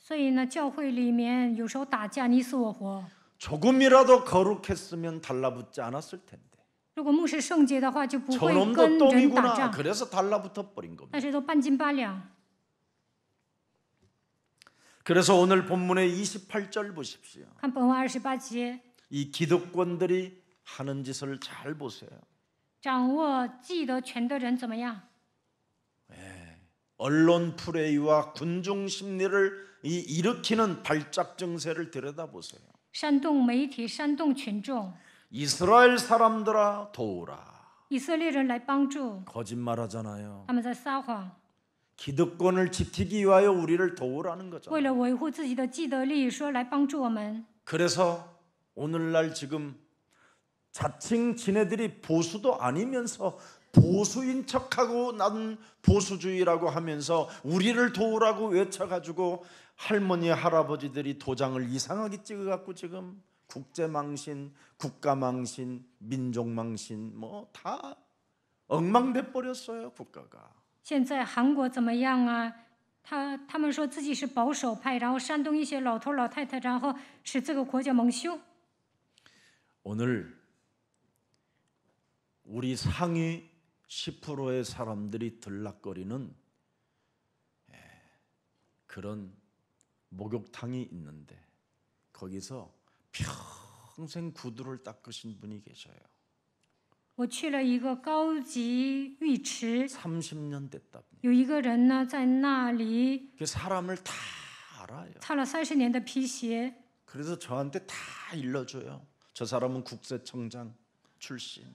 所以呢，教会里面有时候打架你死我活。 조금이라도 거룩했으면 달라붙지 않았을 텐데. 如果牧师圣洁的话，就不会 저놈도 跟人打 똥이구나. 仗， 그래서 달라붙어 버린 겁니다. 但是都半斤八两。 그래서 오늘 본문의 28절 보십시오. 看本文28节， 이 기득권들이 하는 짓을 잘 보세요. 掌握既得权的人怎么样？ 언론 프레이와 군중 심리를 일으키는 발작 증세를 들여다보세요. 煽动媒体，煽动群众。 이스라엘 사람들아 도우라. 以色列人来帮助， 거짓말하잖아요. 他们在撒谎， 기득권을 지키기 위하여 우리를 도우라는 거죠. 为了维护自己的既得利益，说来帮助我们。 그래서 오늘날 지금 자칭 지네들이 보수도 아니면서 보수인 척하고 난 보수주의라고 하면서 우리를 도우라고 외쳐가지고 할머니 할아버지들이 도장을 이상하게 찍어갖고 지금 국제망신, 국가망신, 민족망신 뭐 다 엉망돼 버렸어요 국가가. 现在韩国怎么样啊？他们说自己是保守派，然后煽动一些老头老太太，然后使这个国家蒙羞。 오늘 우리 상위 10%의 사람들이 들락거리는 그런 목욕탕이 있는데 거기서 평생 구두를 닦으신 분이 계셔요. 我去了一个高级浴池， 30년 됐답니다. 有一个人呢在那里 그 사람을 다 알아요. 擦了30年的皮鞋， 그래서 저한테 다 일러줘요. 저 사람은 국세청장 출신,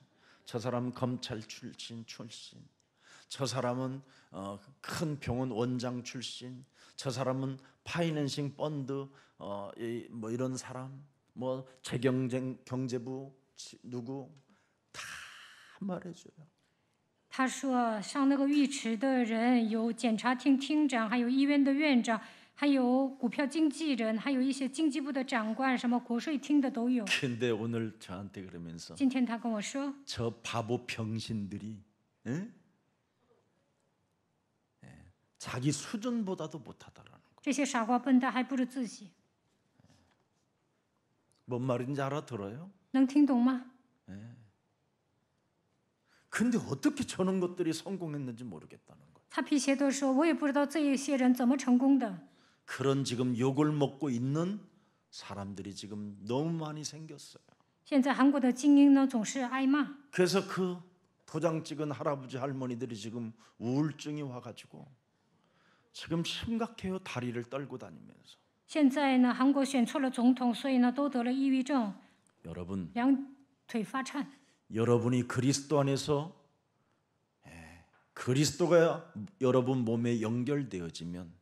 저 사람은 검찰 출신, 저 사람은 큰 병원 원장 출신, 저 사람은 파이낸싱 펀드 뭐 이런 사람, 뭐 재경쟁 경제부 누구 다 말해줘요. 他说上那个浴池的人有检察厅厅长，还有医院的院长，还有股票经纪人，还有一些经济部的长官，什么国税厅的都有。 근데 오늘 저한테 그러면서 今天他跟我说， 저 바보 병신들이 에? 자기 수준보다도 못하다라는 거. 这些傻瓜笨蛋还不如自己， 뭔 말인지 알아들어요? 能听懂吗？ 근데 어떻게 저런 것들이 성공했는지 모르겠다는 거예요. 擦皮鞋的时候，我也不知道这一些人怎么成功的。 그런 지금 욕을 먹고 있는 사람들이 지금 너무 많이 생겼어요. 现在韩国的精英呢，总是挨骂， 그래서 그 도장 찍은 할아버지 할머니들이 지금 우울증이 와가지고 지금 심각해요. 다리를 떨고 다니면서. 现在呢，韩国选错了总统，所以呢，都得了抑郁症， 여러분, 两腿发颤。 여러분이 그리스도 안에서 그리스도가 여러분 몸에 연결되어지면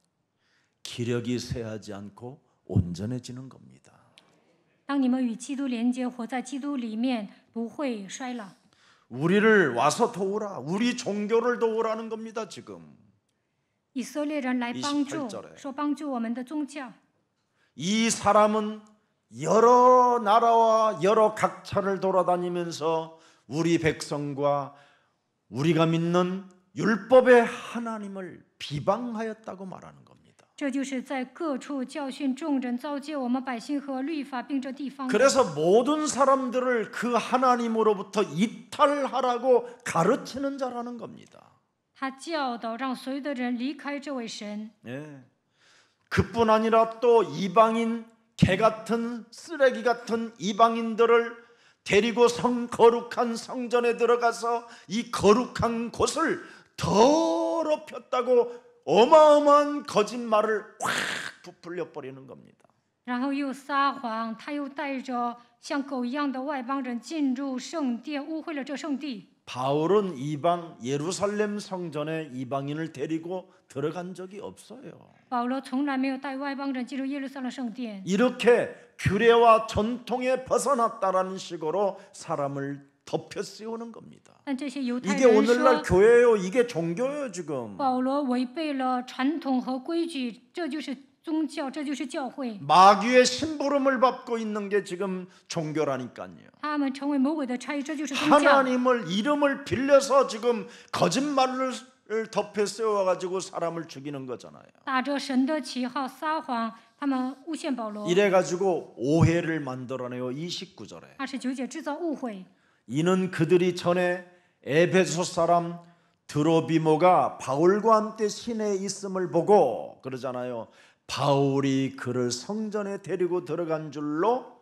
기력이 쇠하지 않고 온전해지는 겁니다. 当你们与基督连接，活在基督里面，不会衰老。 우리를 와서 도우라. 우리 종교를 도우라는 겁니다. 지금. 以色列人来帮助 28 절에 ，说帮助我们的宗教。 이 사람은 여러 나라와 여러 각처를 돌아다니면서 우리 백성과 우리가 믿는 율법의 하나님을 비방하였다고 말하는 겁니다. 这就是在各处教训众人，造就我们百姓和律法，并这地方。 그래서 모든 사람들을 그 하나님으로부터 이탈하라고 가르치는 자라는 겁니다. 他教导让所有的人离开这位神。 예. 그뿐 아니라 또 이방인 개 같은 쓰레기 같은 이방인들을 데리고 거룩한 성전에 들어가서 이 거룩한 곳을 더럽혔다고 어마어마한 거짓말을 확 부풀려 버리는 겁니다. 然后又撒谎，他又带着像狗一样的外邦人进入圣殿，污秽了这圣地。 바울은 이방 예루살렘 성전에 이방인을 데리고 들어간 적이 없어요. 保罗从来没有带外邦人进入耶路撒冷圣殿。 이렇게 규례와 전통에 벗어났다라는 식으로 사람을 덮여 씌우는 겁니다. 但这些犹太 이게 人 오늘날 说， 교회예요. 이게 종교예요, 지금. 保罗违背了传统和规矩，这就是宗教，这就是教会。 마귀의 심부름을 받고 있는 게 지금 종교라니까요. 他们成为魔鬼的差役，这就是宗教。 하나님을 이름을 빌려서 지금 거짓말을 덮에 세워가지고 사람을 죽이는 거잖아요. 打着神的旗号撒谎，他们诬陷保罗。 이래가지고 오해를 만들어내요. 29절에 29节制造误会， 이는 그들이 전에 에베소 사람 드로비모가 바울과 함께 시내에 있음을 보고 그러잖아요. 바울이 그를 성전에 데리고 들어간 줄로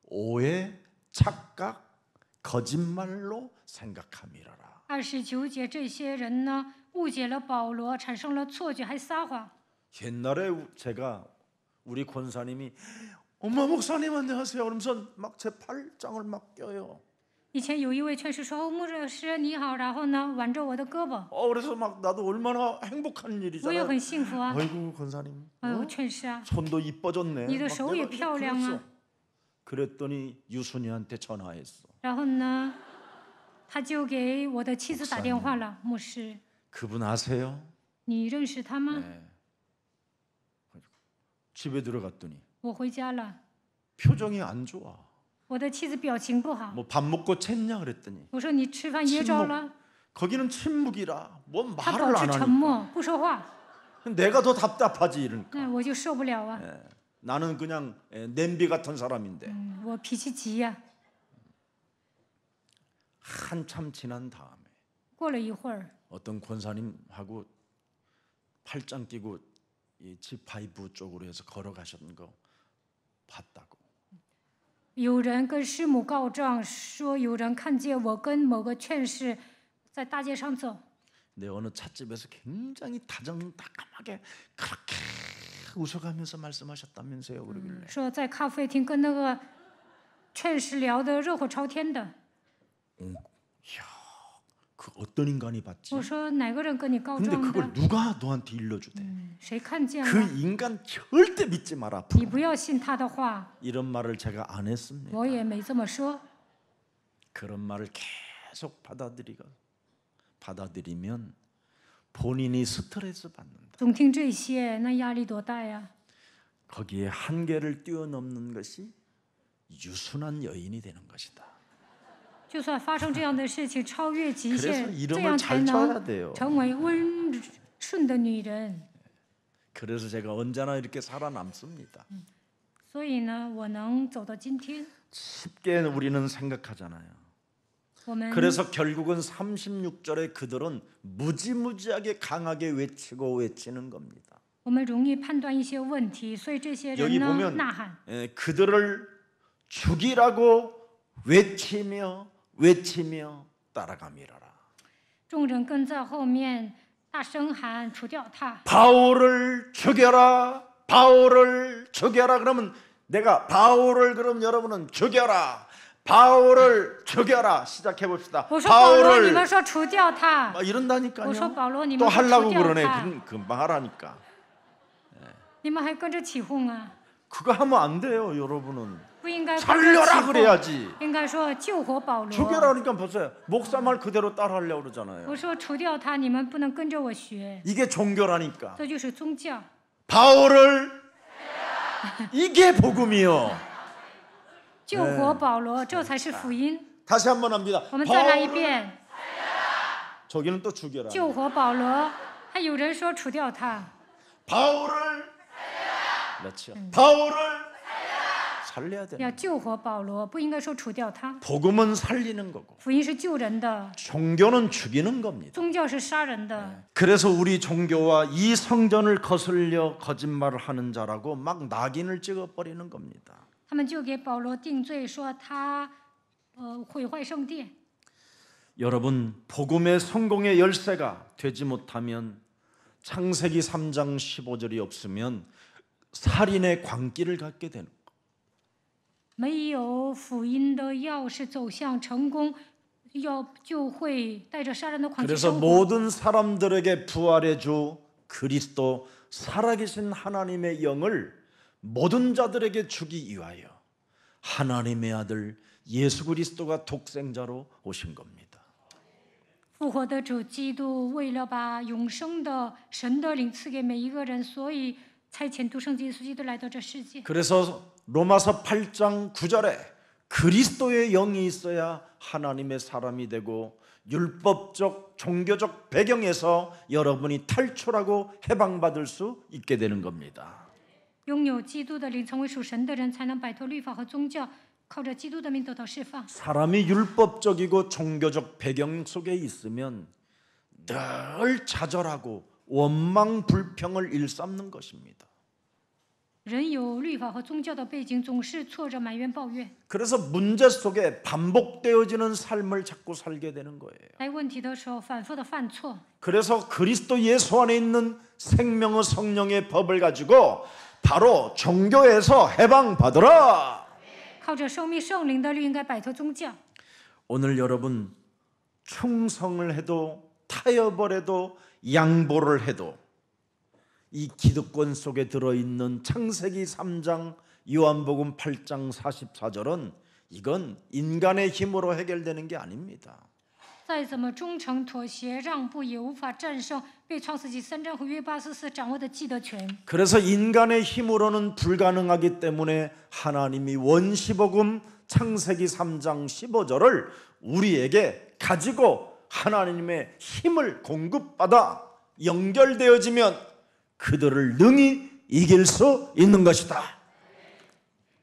오해, 착각, 거짓말로 생각함이라라. 29节这些人呢误解了保罗，产生了错觉，还撒谎。 옛날에 제가 우리 권사님이 엄마 목사님 안녕하세요 그러면서 막 제 팔짱을 막 껴요. 以前有一位劝士说：“牧师你好。”然后呢挽着我的胳膊， 그래서 막 나도 얼마나 행복한 我也 일이잖아요. 很幸福啊。 아이고 권사님, 哎呦，劝士啊， 손도 이뻐졌네. 你的 막 手也 내가 漂亮 그랬어. 啊。 그랬더니 유순이한테 전화했어. 然后呢，他就给我的妻子打电话了。牧师， 그분 아세요? 你认识他吗？ 네. 집에 들어갔더니 我回家了， 표정이 안 좋아. 我的妻子表情不好。 뭐 밥 먹고 챘냐 그랬더니 我说你吃饭噎着了， 거기는 침묵이라 뭐 他 말을 保 안 持沉 하니까 默不说话， 내가 더 답답하지 이러니까. 那我就受不了啊。 나는 그냥 냄비 같은 사람인데 我脾气急呀、 한참 지난 다음에 过了一会儿， 어떤 권사님하고 팔짱 끼고 이 집 바이브 쪽으로 해서 걸어가셨는 거 봤다고. 有人跟师母告状说，有人看见我跟某个劝士在大街上走。 근데 어느 찻집에서 굉장히 다정다감하게 그렇게 웃어가면서 말씀하셨다면서요 그러길래 说在咖啡厅跟那个劝士聊得热火朝天的。 그 어떤 인간이 봤지? 我说哪个人跟你告 근데 状的 그걸 ？ 누가 너한테 일러주대? 谁看见 그 了？ 인간 절대 믿지 마라. 你 앞으로. 不要信他的话。 이런 말을 제가 안 했습니다. 我也没这么说。 그런 말을 계속 받아들이면 본인이 스트레스 받는다. 总听这些，那压力多大呀？ 거기에 한계를 뛰어넘는 것이 유순한 여인이 되는 것이다. 就算发生这样的事情，超越极 그래서 限，这 이름을 样才 잘 能 쳐야 돼요. 成为温顺的女人。 그래서 제가 언제나 이렇게 살아남습니다. 所以呢，我能走到今天。 쉽게 우리는 생각하잖아요. 我们 그래서 결국은 36절에 그들은 무지무지하게 강하게 외치는 겁니다. 我们容易判断一些问题，所以这些 여기 人呢 보면 呐喊， 그들을 죽이라고 외치며 따라가미라라. 众人跟在后面大声喊：“除掉他！ 바울을 죽여라, 바울을 죽여라. 그러면 내가 바울을 그럼 여러분은 죽여라, 바울을 죽여라. 시작해 봅시다. 我说保罗，你 바울을 们说除掉他。 막 이런다니까요. 我说保罗，你 또 们说 하려고 除掉 그러네. 他， 금방 하라니까. 你们还跟着起哄啊！ 그거 하면 안 돼요, 여러분은. 不应该跟着起 살려라 哄， 그래야지. 应该说救活保罗。 죽여라니까 보세요. 목사 말 그대로 따라하려고 그러잖아요. 我说除掉他，你们不能跟着我学， 이게 종교라니까. 这就是宗教。 바울을 이게 복음이요. 救活保罗，这才是福音。 다시 한번 합니다. 我们再来一 바울을 遍， 저기는 또 죽여라. 救活保罗，还有人说除掉他。 바울을 그렇죠. 바울을 살려야 要 되는. 救活保罗，不应该说除掉他。 복음은 살리는 거고 福音是救人的， 종교는 죽이는 겁니다. 宗教是杀人的。 그래서 우리 종교와 이 성전을 거슬려 거짓말을 하는 자라고 막 낙인을 찍어버리는 겁니다. 他们就给保罗定罪，说他毁坏圣殿。 여러분, 복음의 성공의 열쇠가 되지 못하면 창세기 3장 15절이 없으면 살인의 광기를 갖게 되는 거예요. 没有福音的钥匙走向成功，就会带着杀人的狂气 그래서 生活。 모든 사람들에게 부활의 주 그리스도 살아계신 하나님의 영을 모든 자들에게 주기 위하여 하나님의 아들 예수 그리스도가 독생자로 오신 겁니다. 复活的主基督为了把永生的神的灵赐给每一个人，所以差遣独生子耶稣基督来到这世界。 그래서 로마서 8장 9절에 그리스도의 영이 있어야 하나님의 사람이 되고 율법적 종교적 배경에서 여러분이 탈출하고 해방받을 수 있게 되는 겁니다. 拥有基督的灵，成为属神的人，才能摆脱律法和宗教，靠着基督的名得到释放。 사람이 율법적이고 종교적 배경 속에 있으면 늘 좌절하고 원망 불평을 일삼는 것입니다. 人有律法和宗教的背景，总是挫折、埋怨、抱怨。 그래서 문제 속에 반복되어지는 삶을 자꾸 살게 되는 거예요. 在问题的时候，反复的犯错。 그래서 그리스도 예수 안에 있는 생명의 성령의 법을 가지고 바로 종교에서 해방받으라. 靠着生命圣灵的律，应该摆脱宗教。 오늘 여러분 충성을 해도 타협을 해도 양보를 해도 이 기득권 속에 들어있는 창세기 3장 요한복음 8장 44절은 이건 인간의 힘으로 해결되는 게 아닙니다. 再怎么忠诚、妥协、让步，也无法战胜被创世纪3章和约844掌握的既得权。 그래서 인간의 힘으로는 불가능하기 때문에 하나님이 원시복음 창세기 3장 15절을 우리에게 가지고 하나님의 힘을 공급받아 연결되어지면 그들을 능히 이길 수 있는 것이다.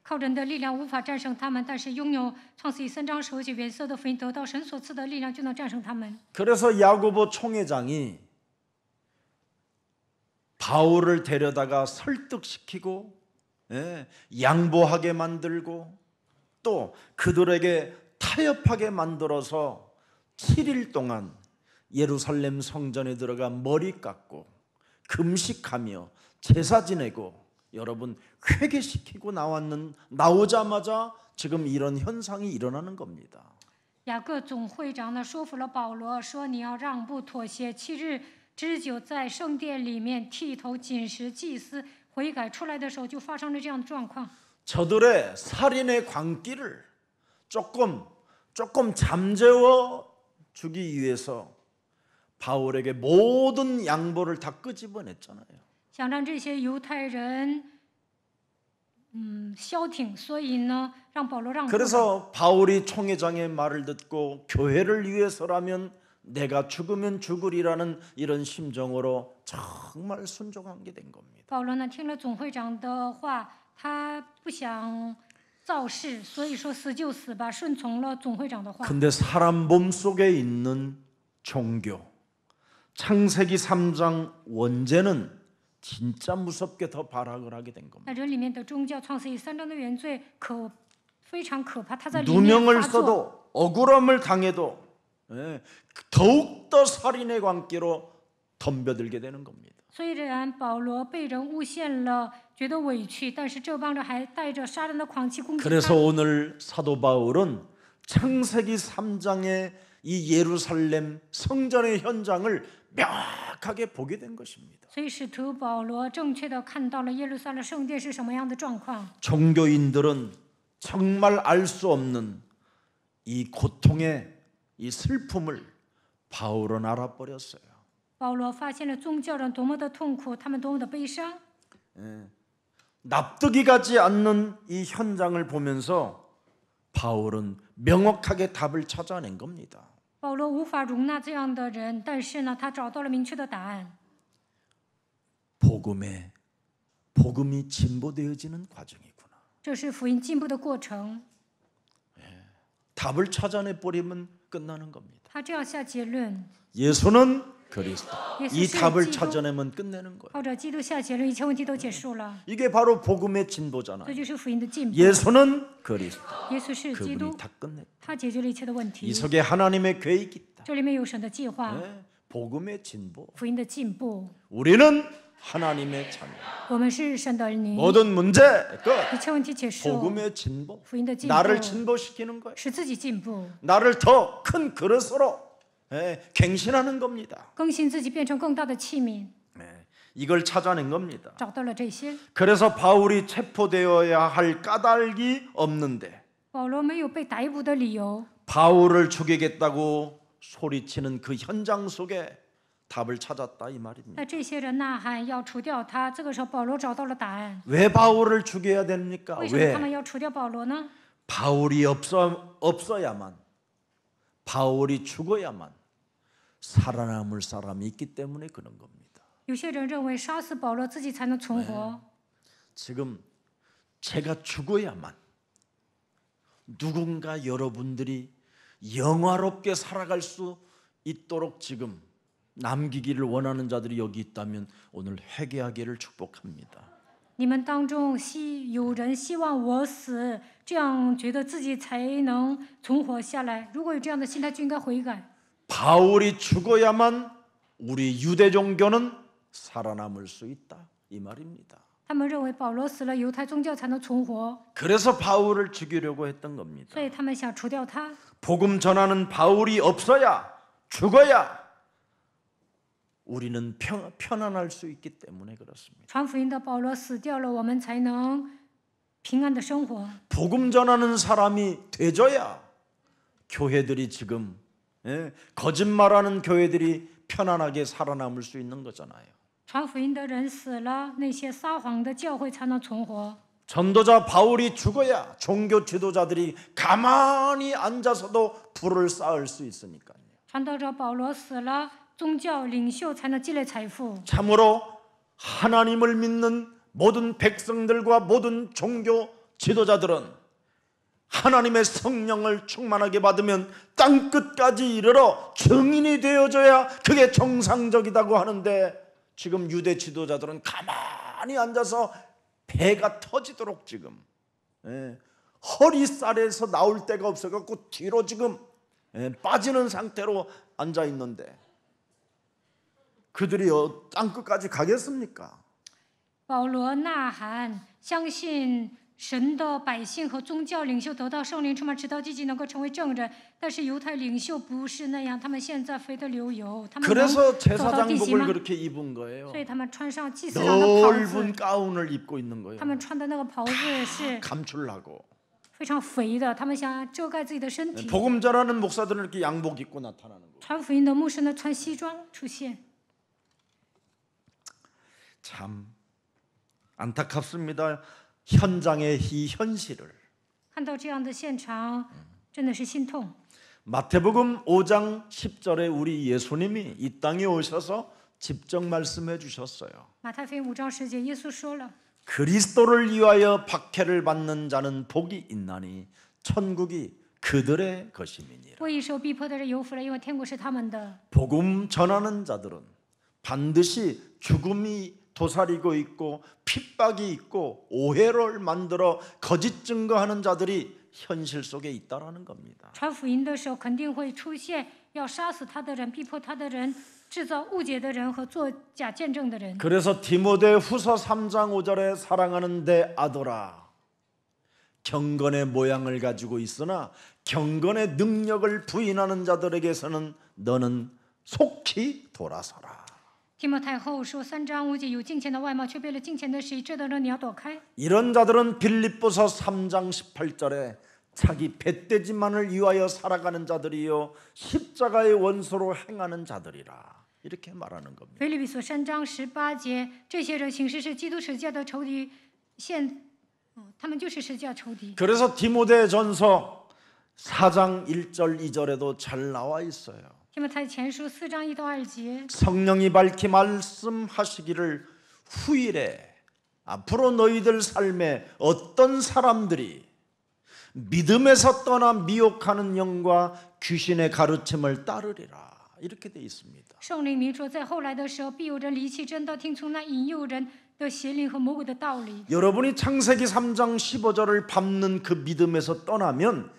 靠人的力量无法战胜他们，但是拥有创世纪3章15节原色的福音，得到神所赐的力量，就能战胜他们。 그래서 야고보 총회장이 바울을 데려다가 설득시키고 양보하게 만들고 또 그들에게 타협하게 만들어서 7일 동안 예루살렘 성전에 들어가 머리 깎고 금식하며 제사 지내고 여러분 회개시키고 나오자마자 지금 이런 현상이 일어나는 겁니다. 雅各总会长呢说服了保罗，说你要让步妥协，7日之久在圣殿里面剃头禁食祭司，悔改出来的时候就发生了这样的状况。 저들의 살인의 광기를 조금 잠재워 주기 위해서 바울에게 모든 양보를 다 끄집어냈잖아요. 想让这些犹太人消停，所以呢让保罗让步。 그래서 바울이 총회장의 말을 듣고 교회를 위해서라면 내가 죽으면 죽으리라는 이런 심정으로 정말 순종한 게 된 겁니다. 保罗呢听了总会长的话，他不想造事，所以说死就死吧，顺从了总会长的话。 근데 사람 몸속에 있는 종교 창세기 3장 원죄는 진짜 무섭게 더 발악을 하게 된 겁니다. 那人里面的宗教创世纪3章的原罪非常可怕，他在里面 누명을 发作。 써도 억울함을 당해도 더욱더 살인의 광기로 덤벼들게 되는 겁니다. 虽然保罗被人诬陷了，觉得委屈，但是这帮人还带着杀人的狂气攻击 그래서 他。 오늘 사도 바울은 창세기 3장의 이 예루살렘 성전의 현장을 명확하게 보게 된 것입니다. 所以使徒保罗正确的看到了耶路撒冷圣殿是什么样的状况。 종교인들은 정말 알 수 없는 이 고통의 이 슬픔을 바울은 알아버렸어요. 保罗发现了宗教人多么的痛苦，他们多么的悲伤。 납득이 가지 않는 이 현장을 보면서 바울은 명확하게 답을 찾아낸 겁니다. 保罗无法容纳这样的人，但是呢，他找到了明确的答案。 복음이 진보되어지는 과정이구나. 这是福音进步的过程。 답을 찾아내 버리면 끝나는 겁니다. 他这样下结论： 예수는 그리스도. 이 예수 답을 기도. 찾아내면 끝내는 거예요. 靠着基督下结论，一切问题都结束了。 이게 바로 복음의 진보잖아요. 这就是福音的进步。 예수는 그리스도. 耶稣是基督 그분이 ， 다 끝냈다. 他解决了一切的问 이 题。 속에 하나님의 계획이 있다. 这里面有神的计划， 복음의 진보. 福音的进步。 우리는 하나님의 자녀. 我们是神的儿女， 모든 문제 끝. 一切问题结束。 복음의 진보. 福音的进步， 나를 진보시키는 거예요. 使自己进步， 나를 더 큰 그릇으로 갱신하는 겁니다. 更新自己，变成更大的器皿。 이걸 찾아낸 겁니다. 找到了这些， 그래서 바울이 체포되어야 할 까닭이 없는데 保罗没有被逮捕的理由。 바울을 죽이겠다고 소리치는 그 현장 속에 답을 찾았다 이 말입니다. 那这些人呐喊要除掉他，这个时候保罗找到了答案。 왜 바울을 죽여야 됩니까? 为什么他 왜? 们要除掉保罗呢？ 바울이 없어야만 바울이 죽어야만 살아남을 사람이 있기 때문에 그런 겁니다. 有些人认为杀死保罗自己才能存活。 지금 제가 죽어야만 누군가 여러분들이 영화롭게 살아갈 수 있도록 지금 남기기를 원하는 자들이 여기 있다면 오늘 회개하기를 축복합니다. 你们当中有人希望我死，这样觉得自己才能存活下来。如果有这样的心态，就应该悔改。 바울이 죽어야만 우리 유대 종교는 살아남을 수 있다 이 말입니다. 他们认为保罗死了，犹太宗教才能存活， 그래서 바울을 죽이려고 했던 겁니다. 所以他们想除掉他。 복음 전하는 바울이 없어야 죽어야 우리는 편안할 수 있기 때문에 그렇습니다. 传福音的保罗死掉了，我们才能平安的生活。 복음 전하는 사람이 되져야 교회들이 지금 거짓말하는 교회들이 편안하게 살아남을 수 있는 거잖아요. 传福音的人死了，那些撒谎的教会才能存活。 전도자 바울이 죽어야 종교 지도자들이 가만히 앉아서도 불을 쌓을 수 있으니까요. 传道者保罗死了，宗教领袖才能积累财富。 참으로 하나님을 믿는 모든 백성들과 모든 종교 지도자들은 하나님의 성령을 충만하게 받으면 땅끝까지 이르러 증인이 되어져야 그게 정상적이라고 하는데 지금 유대 지도자들은 가만히 앉아서 배가 터지도록 지금 허리살에서 나올 데가 없어갖고 뒤로 지금 빠지는 상태로 앉아 있는데 그들이 땅끝까지 가겠습니까? 保罗呐喊，相信神的百姓和宗教领袖得到圣灵充满，直到积极能够成为证人。但是犹太领袖不是那样，他们现在肥得流油，他们能 그래서 走到地极 제사장복을 吗？ 그렇게 입은 거예요. 所以他们穿上祭司长的袍 넓은 子， 가운을 입고 있는 거예요. 他们穿的那个袍子是 감추려고. 非常肥的，他们想遮盖自己的身体。 복음 전하는 목사들은 이렇게 양복 입고 나타나는 거예요. 传福音的牧师呢，穿西装出现。 참 안타깝습니다. 현장의 이 현실을. 看到这样的现场，真的是心痛。 마태복음 5장 10절에 우리 예수님이 이 땅에 오셔서 직접 말씀해 주셨어요. 马太福音5章10节，耶稣说了。 그리스도를 위하여 박해를 받는 자는 복이 있나니 천국이 그들의 것임이니라. 为受逼迫的人有福了，因为天国是他们的。 복음 전하는 자들은 반드시 죽음이 도사리고 있고 핍박이 있고 오해를 만들어 거짓 증거하는 자들이 현실 속에 있다라는 겁니다. 传福音的时候，肯定会出现要杀死他的人、逼迫他的人、制造误解的人和做假见证的人。 그래서 디모데후서 3장 5절에 사랑하는 내 아들아 경건의 모양을 가지고 있으나 경건의 능력을 부인하는 자들에게서는 너는 속히 돌아서라. 提摩太后说3章5节，有敬虔的外貌，却背了敬虔的实际，这等人你要躲开。 이런 자들은 빌립보서 3장 18절에 자기 배떼지만을 위하여 살아가는 자들이요 십자가의 원수로 행하는 자들이라 이렇게 말하는 겁니다. 腓立比所3章18节，这些人行事是基督十字架的仇敌，他们就是十字架仇敌。 그래서 디모데전서 4장 1절 2절에도 잘 나와 있어요. 提摩太前书4章1到2节， 성령이 밝히 말씀하시기를 후일에 앞으로 너희들 삶에 어떤 사람들이 믿음에서 떠나 미혹하는 영과 귀신의 가르침을 따르리라 이렇게 돼 있습니다. 圣灵明说，在后来的时候，必有人离弃真道，听从那引诱人的邪灵和魔鬼的道理。 여러분이 창세기 3장 15절을 밟는 그 믿음에서 떠나면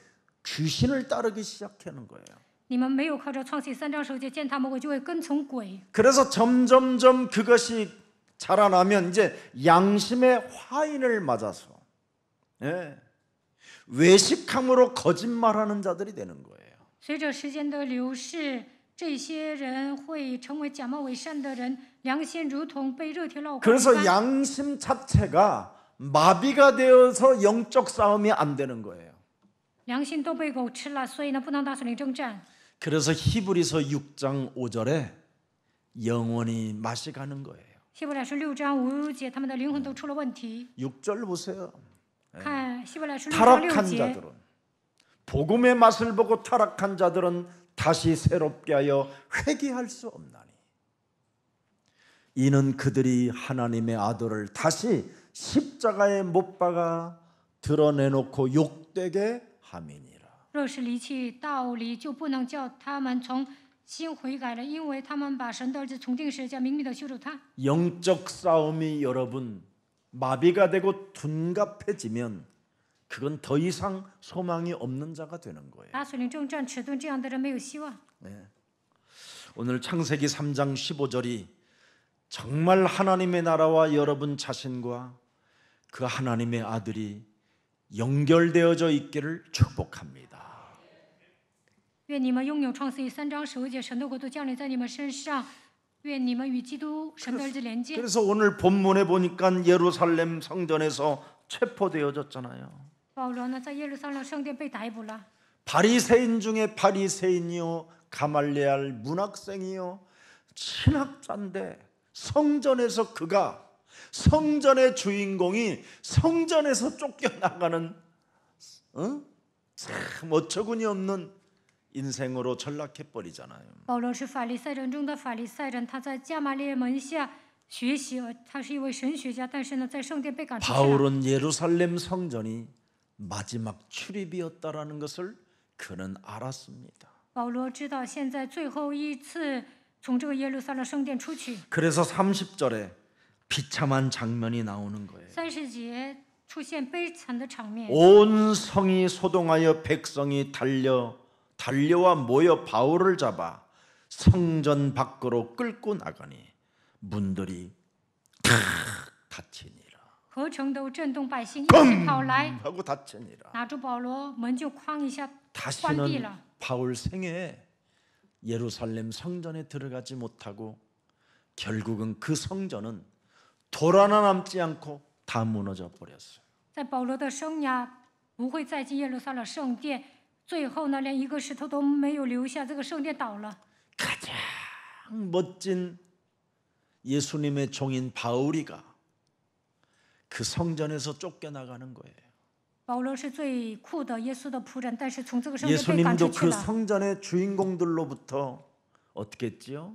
귀신을 따르기 시작하는 거예요. 你们没有靠着创世3章9节践踏魔鬼，就会跟从鬼。 그래서 점점점 그것이 자라나면 이제 양심의 화인을 맞아서 외식함으로 거짓말하는 자들이 되는 거예요. 随着时间的流逝，这些人会成为假冒伪善的人，良心如同被热铁烙过一 그래서 般。 양심 자체가 마비가 되어서 영적 싸움이 안 되는 거예요. 良心都被狗吃了，所以呢，不能打属灵征战。 그래서 히브리서 6장 5절에 영원히 맛이 가는 거예요. 希伯来书6章5节，他们的灵魂都出了问题。 6절 보세요. 看希伯来书6章6 타락한 节， 자들은 복음의 맛을 보고 타락한 자들은 다시 새롭게 하여 회개할 수 없나니 이는 그들이 하나님의 아들을 다시 십자가에 못 박아 드러내놓고 욕되게 함이니라. 若是离弃道理，就不能叫他们重新悔改了，因为他们把神的儿子重定十字架，明明的羞辱他。 영적 싸움이 여러분 마비가 되고 둔갑해지면 그건 더 이상 소망이 없는 자가 되는 거예요. 打属灵征战迟钝，这样的人没有希望。 오늘 창세기 3장 15절이 정말 하나님의 나라와 여러분 자신과 그 하나님의 아들이 연결되어져 있기를 축복합니다. 愿你们拥有创世记3章15节神的国度降临在你们身上，愿你们与基督神的儿子连接。 그래서 오늘 본문에 보니까 예루살렘 성전에서 체포되어졌잖아요. 保罗呢，在耶路撒冷圣殿被逮捕了。 바리새인 중에 바리새인이요 가말레알 문학생이요 신학자인데 성전에서 그가 성전의 주인공이 성전에서 쫓겨나가는 참 어처구니 없는 인생으로 전락해 버리잖아요. 保罗是法利赛人中的法利赛人，他在加马列门下学习，他是一位神学家，但是呢，在圣殿被赶出去了。 바울은 예루살렘 성전이 마지막 출입이었다라는 것을 그는 알았습니다. 保罗知道现在最后一次从这个耶路撒冷圣殿出去。 그래서 30절에 비참한 장면이 나오는 거예요. 30节出现悲惨的场面， 온 성이 소동하여 백성이 달려와 모여 바울을 잡아 성전 밖으로 끌고 나가니 문들이 탁 닫히니라. 合城都震动，百姓一起跑来， 하고 닫히니라. 拿住保罗，门就哐一下关闭 다시는 了。 바울 생애에 예루살렘 성전에 들어가지 못하고 결국은 그 성전은 돌 하나 남지 않고 다 무너져 버렸어요. 在保罗的生涯不会再进耶路撒冷圣殿，最后呢，连一个石头都没有留下，这个圣殿倒了。 가장 멋진 예수님의 종인 바울이가 그 성전에서 쫓겨나가는 거예요. 保罗是最酷的耶稣的仆人，但是从这个圣殿被赶出 예수님도 去 그 了。 성전의 주인공들로부터 어떻게 했지요?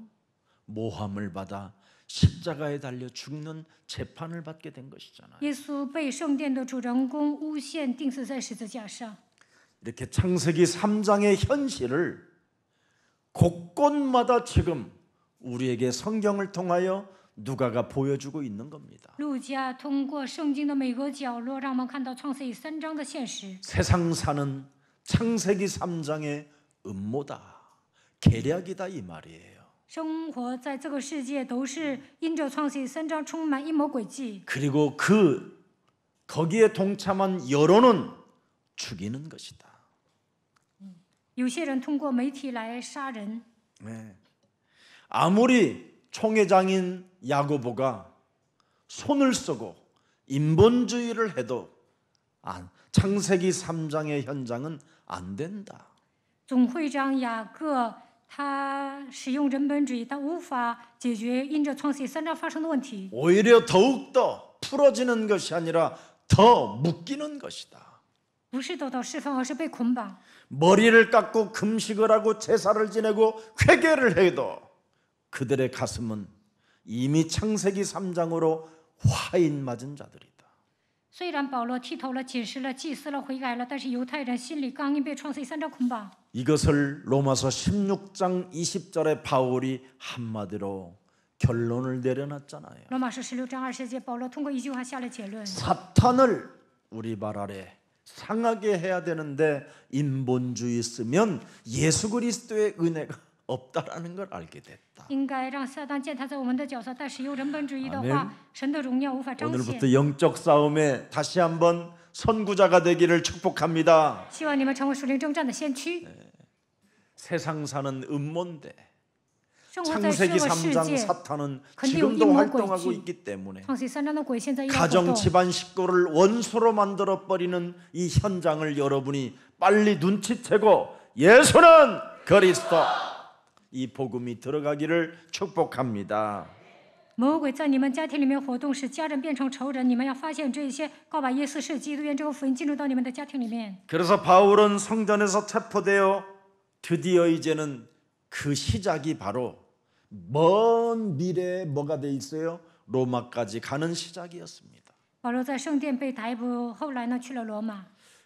모함을 받아 십자가에 달려 죽는 재판을 받게 된 것이잖아요. 耶稣被圣殿的主人公诬陷，钉死在十字架上。 이렇게 창세기 3장의 현실을 곳곳마다 지금 우리에게 성경을 통하여 누가가 보여주고 있는 겁니다. 路加通过圣经的每个角落，让我们看到创世记3章的现实。 세상 사는 창세기 3장의 음모다, 계략이다 이 말이에요. 生活在这个世界都是因着创世记3章充满阴谋诡计， 그리고 거기에 동참한 여론은 죽이는 것이다. 有些人通过媒体来杀人。 네. 아무리 총회장인 야고보가 손을 쓰고 인본주의를 해도 창세기 3장의 현장은 안 된다. 总会长雅各他使用人本主义，但无法解决因着创世记3章发生的问题。 오히려 더욱더 풀어지는 것이 아니라 더 묶이는 것이다. 不是得到释放，而是被捆绑。 머리를 깎고 금식을 하고 제사를 지내고 회개를 해도 그들의 가슴은 이미 창세기 3장으로 화인 맞은 자들이다. 虽然保罗剃头了、解释了、祭祀了、悔改了，但是犹太人心里刚硬，被创世记3章捆绑。 이것을 로마서 16장 20절에 바울이 한마디로 결론을 내려놨잖아요. 罗马书16章20节，保罗通过一句话下了结论： 사탄을 우리 말 아래 상하게 해야 되는데 인본주의 쓰면 예수 그리스도의 은혜가 없다라는 걸 알게 됐다. 应该让撒旦践踏在我们的脚下，但是有人本主义的 아멘 话，神的荣耀无法彰显。 오늘부터 영적 싸움에 다시 한번 선구자가 되기를 축복합니다. 希望你们成为属灵征战的先驱。 세상 사는 음모인데 生活在这 창세기 个世 3장 界， 사탄은 肯定有阴 지금도 谋诡 활동하고 计。 있기 때문에 创世记3章的鬼现在依然活 가정 动。 집안 식구를 원수로 만들어 버리는 이 현장을 여러분이 빨리 눈치채고 예수는 그리스도 이 복음이 들어가기를 축복합니다. 魔鬼在你们家庭里面活动，使家人变成仇人。你们要发现这些，告把耶稣是基督，愿这个福音进入到你们的家庭里面。 그래서 바울은 성전에서 체포되어 드디어 이제는 그 시작이 바로 먼 미래에 뭐가 돼 있어요? 로마까지 가는 시작이었습니다. 保罗在圣殿被逮捕，后来呢去了罗马，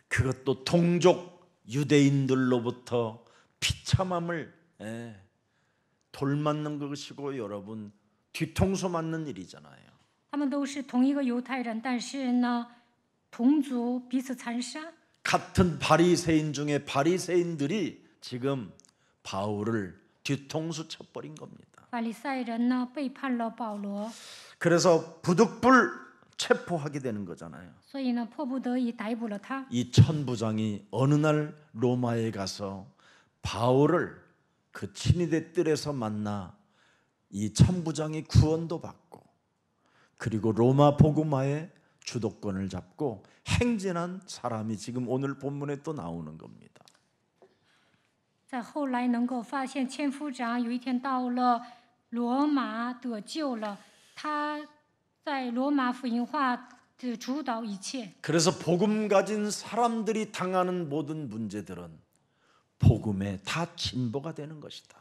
그것도 동족 유대인들로부터 비참함을 돌맞는 것이고 여러분 뒤통수 맞는 일이잖아요. 他们都是同一个犹太人，但是呢同族彼此残杀。 같은 바리새인 중에 바리새인들이 지금 바울을 뒤통수 쳐버린 겁니다. 法利赛人呢背叛了保罗， 그래서 부득불 체포하게 되는 거잖아요. 所以呢迫不得已逮捕了他。 이 천부장이 어느 날 로마에 가서 바울을 그 친위대 뜰에서 만나 이 천부장이 구원도 받고 그리고 로마 복음화의 주도권을 잡고 행진한 사람이 지금 오늘 본문에 또 나오는 겁니다. 在后来能够发现千夫长有一天到了罗马得救了，他在罗马福音化的主导一切。 그래서 복음 가진 사람들이 당하는 모든 문제들은 복음에 다 진보가 되는 것이다.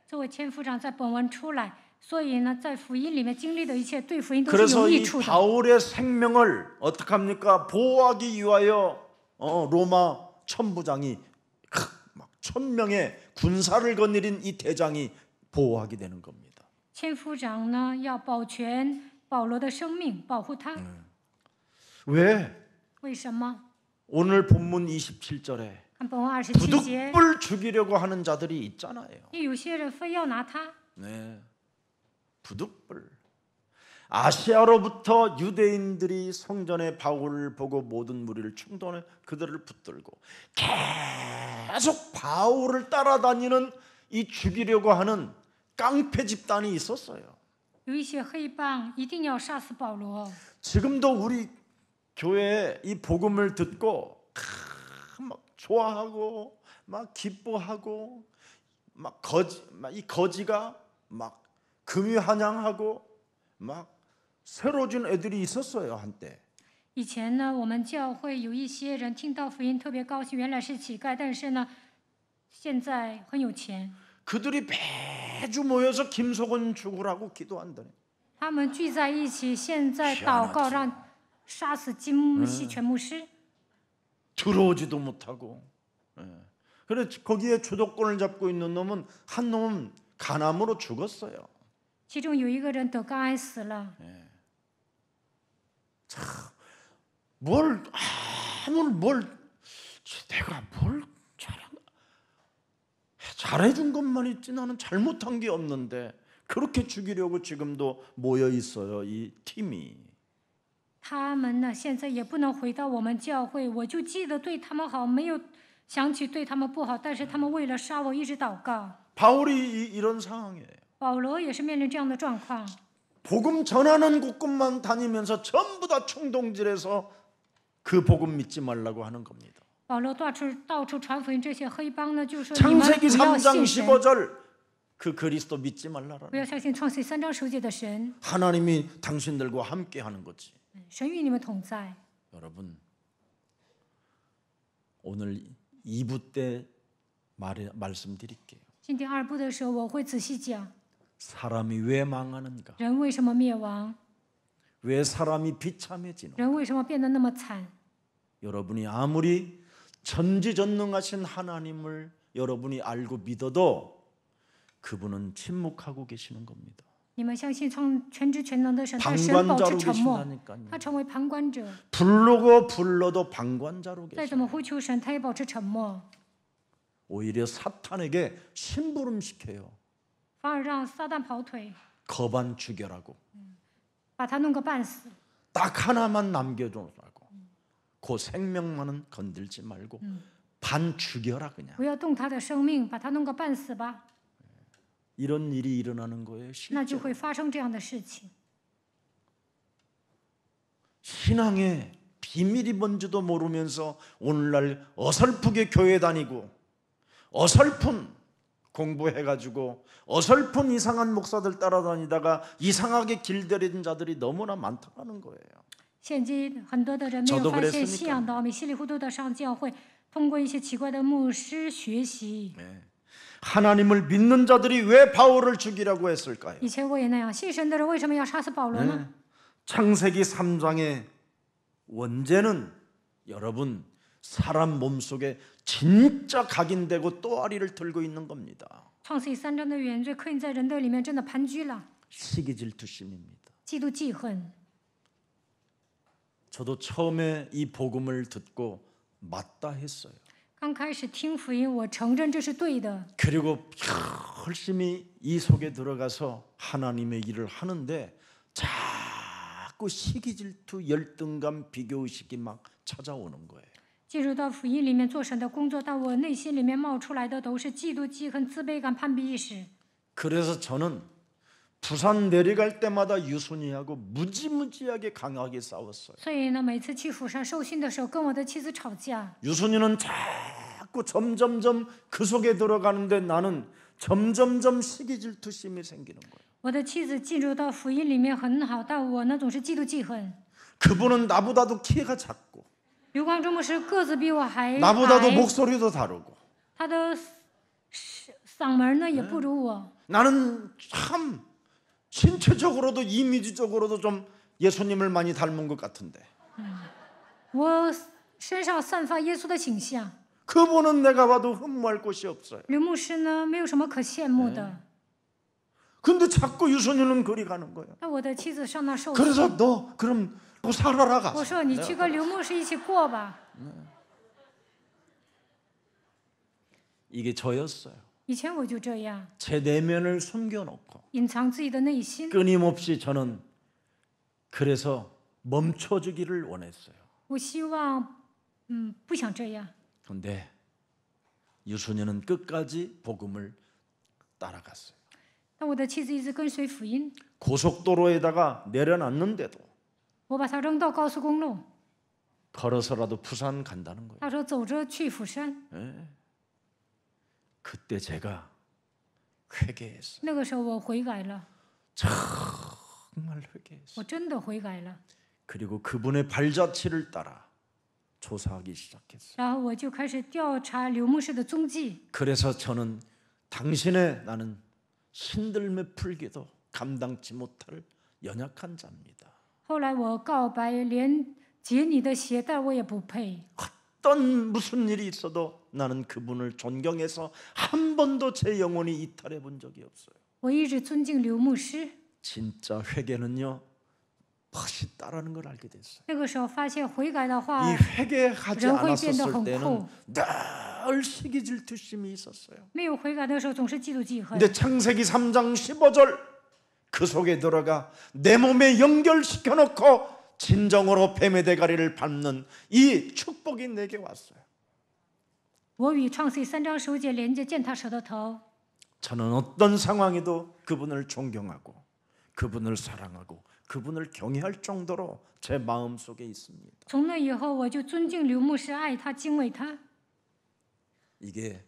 作为千夫长在本文出来，所以呢，在福音里面经历的一切对福音都是 그래서 有益 이 处的。 바울의 생명을 어떻게 합니까? 보호하기 위하여 로마 천부장이 막 1000명의 군사를 거느린 이 대장이 보호하게 되는 겁니다. 千夫长呢要保全保罗的生命，保护他。 왜? 为什么？ 오늘 본문 27절에 看本文27节， 부득불 죽이려고 하는 자들이 있잖아요. 因为有些人非要拿他， 네, 부득불. 아시아로부터 유대인들이 성전에 바울을 보고 모든 무리를 충동해 그들을 붙들고 계속 바울을 따라다니는 이 죽이려고 하는 깡패 집단이 있었어요. 有一些黑帮一定要杀死保罗。 지금도 우리 교회에 이 복음을 듣고 막 좋아하고 막 기뻐하고 막 이 거지가 막 금유한양하고 막 새로 준 애들이 있었어요 한때. 以前呢，我们教会有一些人听到福音特别高兴，原来是乞丐，但是呢，现在很有钱。 그들이 매주 모여서 김석원 죽으라고 기도한다네. 他们聚在一起，现在祷告让杀死金锡全牧师。 들어오지도 못하고. 그래 거기에 주도권을 잡고 있는 놈은 한 놈은 간암으로 죽었어요. 其中有一个人得肝癌死了。 뭘 내가 뭘 잘해준 것만 있지 나는 잘못한 게 없는데 그렇게 죽이려고 지금도 모여 있어요 이 팀이. 他们呢，现在也不能回到我们教会，我就记得对他们好，没有想起对他们不好，但是他们为了杀我一直祷告。 바울이 이런 상황이에요. 保罗也是面临这样的状况。 복음 전하는 곳곳만 다니면서 전부 다 충동질해서 그 복음 믿지 말라고 하는 겁니다. 保罗到处传福音，这些黑帮呢就说你们 창세기 不要 3장 信神， 15절 그 그리스도 믿지 말라라. 不要相信创世3章10节的神， 하나님이 당신들과 함께 하는 거지. 神与你们同在。 여러분 오늘 2부 때 말씀드릴게요. 今天2部的时候，我会仔细讲 사람이 왜 망하는가? 人为什么灭亡， 왜 사람이 비참해지는가? 人为什么变得那么惨。 여러분이 아무리 전지전능하신 하나님을 여러분이 알고 믿어도 그분은 침묵하고 계시는 겁니다. 你们相信全知全能的神，但神保持 방관자로 沉默， 계신다니까요. 他成为旁观者。 불러도 방관자로 再 계시. 怎么呼求神，他也保持沉默， 오히려 사탄에게 심부름시켜요. 反而让撒旦跑腿， 거반 죽여라고. 把他弄个半死。 딱 하나만 남겨두라고. 그 생명만은 건들지 말고 반 죽여라 그냥. 不要动他的生命，把他弄个半死吧， 이런 일이 일어나는 거예요. 那就 실제 会发生这样的事情。 신앙에 비밀이 뭔지도 모르면서 오늘날 어설프게 교회 다니고 어설픈 공부해가지고 어설픈 이상한 목사들 따라다니다가 이상하게 길들인 자들이 너무나 많다는 거예요. 现今很多的人没 저도 有发 그랬으니까 现信仰道理，稀里糊涂的上教会，通过一些奇怪的牧师学习。 하나님을 믿는 자들이 왜 바울을 죽이라고 했을까요? 以前我也那样，信神的人为什么要杀死保罗呢？ 창세기 3장의 원죄는 여러분 사람 몸속에 진짜 각인되고 또아리를 들고 있는 겁니다. 创世记3章的原罪刻印在人的里面，真的盘踞了， 시기질투심입니다. 嫉妒记恨。 저도 처음에 이 복음을 듣고 맞다 했어요. 刚开始听福音，我承认这是对的， 그리고 열심히 이 속에 들어가서 하나님의 일을 하는데 자꾸 시기질투, 열등감, 비교의식이 막 찾아오는 거예요. 进入到福音里面做神的工作，但我内心里面冒出来的都是嫉妒、记恨、自卑感、攀比意识。 그래서 저는 부산 내려갈 때마다 유순이하고 무지무지하게 강하게 싸웠어요. 所以呢，每次去釜山受训的时候，跟我的妻子吵架。 유순이는 자꾸 점점점 그 속에 들어가는데 나는 점점점 시기질투심이 생기는 거예요. 我的妻子进入到福音里面很好，但我呢总是嫉妒记恨。 그분은 나보다도 키가 작고 刘光中牧师个子比我还 나보다도 矮， 목소리도 다르고 他的嗓门呢也不如我。 나는 참 신체적으로도 이미지적으로도 좀 예수님을 많이 닮은 것 같은데 我身上散发耶稣的形象。 그분은 내가 봐도 흠모할 곳이 없어요. 刘牧师呢没有什么可羡慕的， 근데 자꾸 유순이는 그리 가는 거예요. 那我的妻子上那受 그래서 训， 너 그럼 살아라 我 가서. 说你去跟刘牧师一起过吧。 이게 저였어요. 以前我就这样， 제 내면을 숨겨놓고 隐藏自己的内心。 끊임없이 저는 그래서 멈춰주기를 원했어요. 我希望，不想这样。 그런데 유순이는 끝까지 복음을 따라갔어요. 但我的妻子一直跟随福音， 고속도로에다가 내려놨는데도 我把她扔到高速公路， 걸어서라도 부산 간다는 거예요. 她说走着去釜山。 그때 제가 회개했어요. 那个时候我悔改了， 정말 회개했어요. 我真的悔改了。 그리고 그분의 발자취를 따라 조사하기 시작했어요. 然后我就开始调查刘牧师的踪迹。 그래서 저는 당신의 나는 신들매 풀기도 감당치 못할 연약한 자입니다. 后来我告白，连解你的鞋带我也不配。 어떤 무슨 일이 있어도 나는 그분을 존경해서 한 번도 제 영혼이 이탈해 본 적이 없어요. 我一直尊敬刘牧师。 진짜 회개는요 멋있다라는 걸 알게 됐어요. 那个时候发现悔改的话 이 ， 회개하지 人会变得 않았었을 很 때는 酷。 늘 시기질투심이 있었어요. 没有悔改的时候总是嫉妒记恨。 근데 창세기 3장 15절 그 속에 들어가 내 몸에 연결시켜 놓고 진정으로 뱀의 대가리를 밟는 이 축복이 내게 왔어요. 我与创世记3章15节连接践踏蛇的头。 저는 어떤 상황에도 그분을 존경하고 그분을 사랑하고 그분을 경외할 정도로 제 마음속에 있습니다. 从那以后，我就尊敬刘牧师，爱他，敬畏他。 이게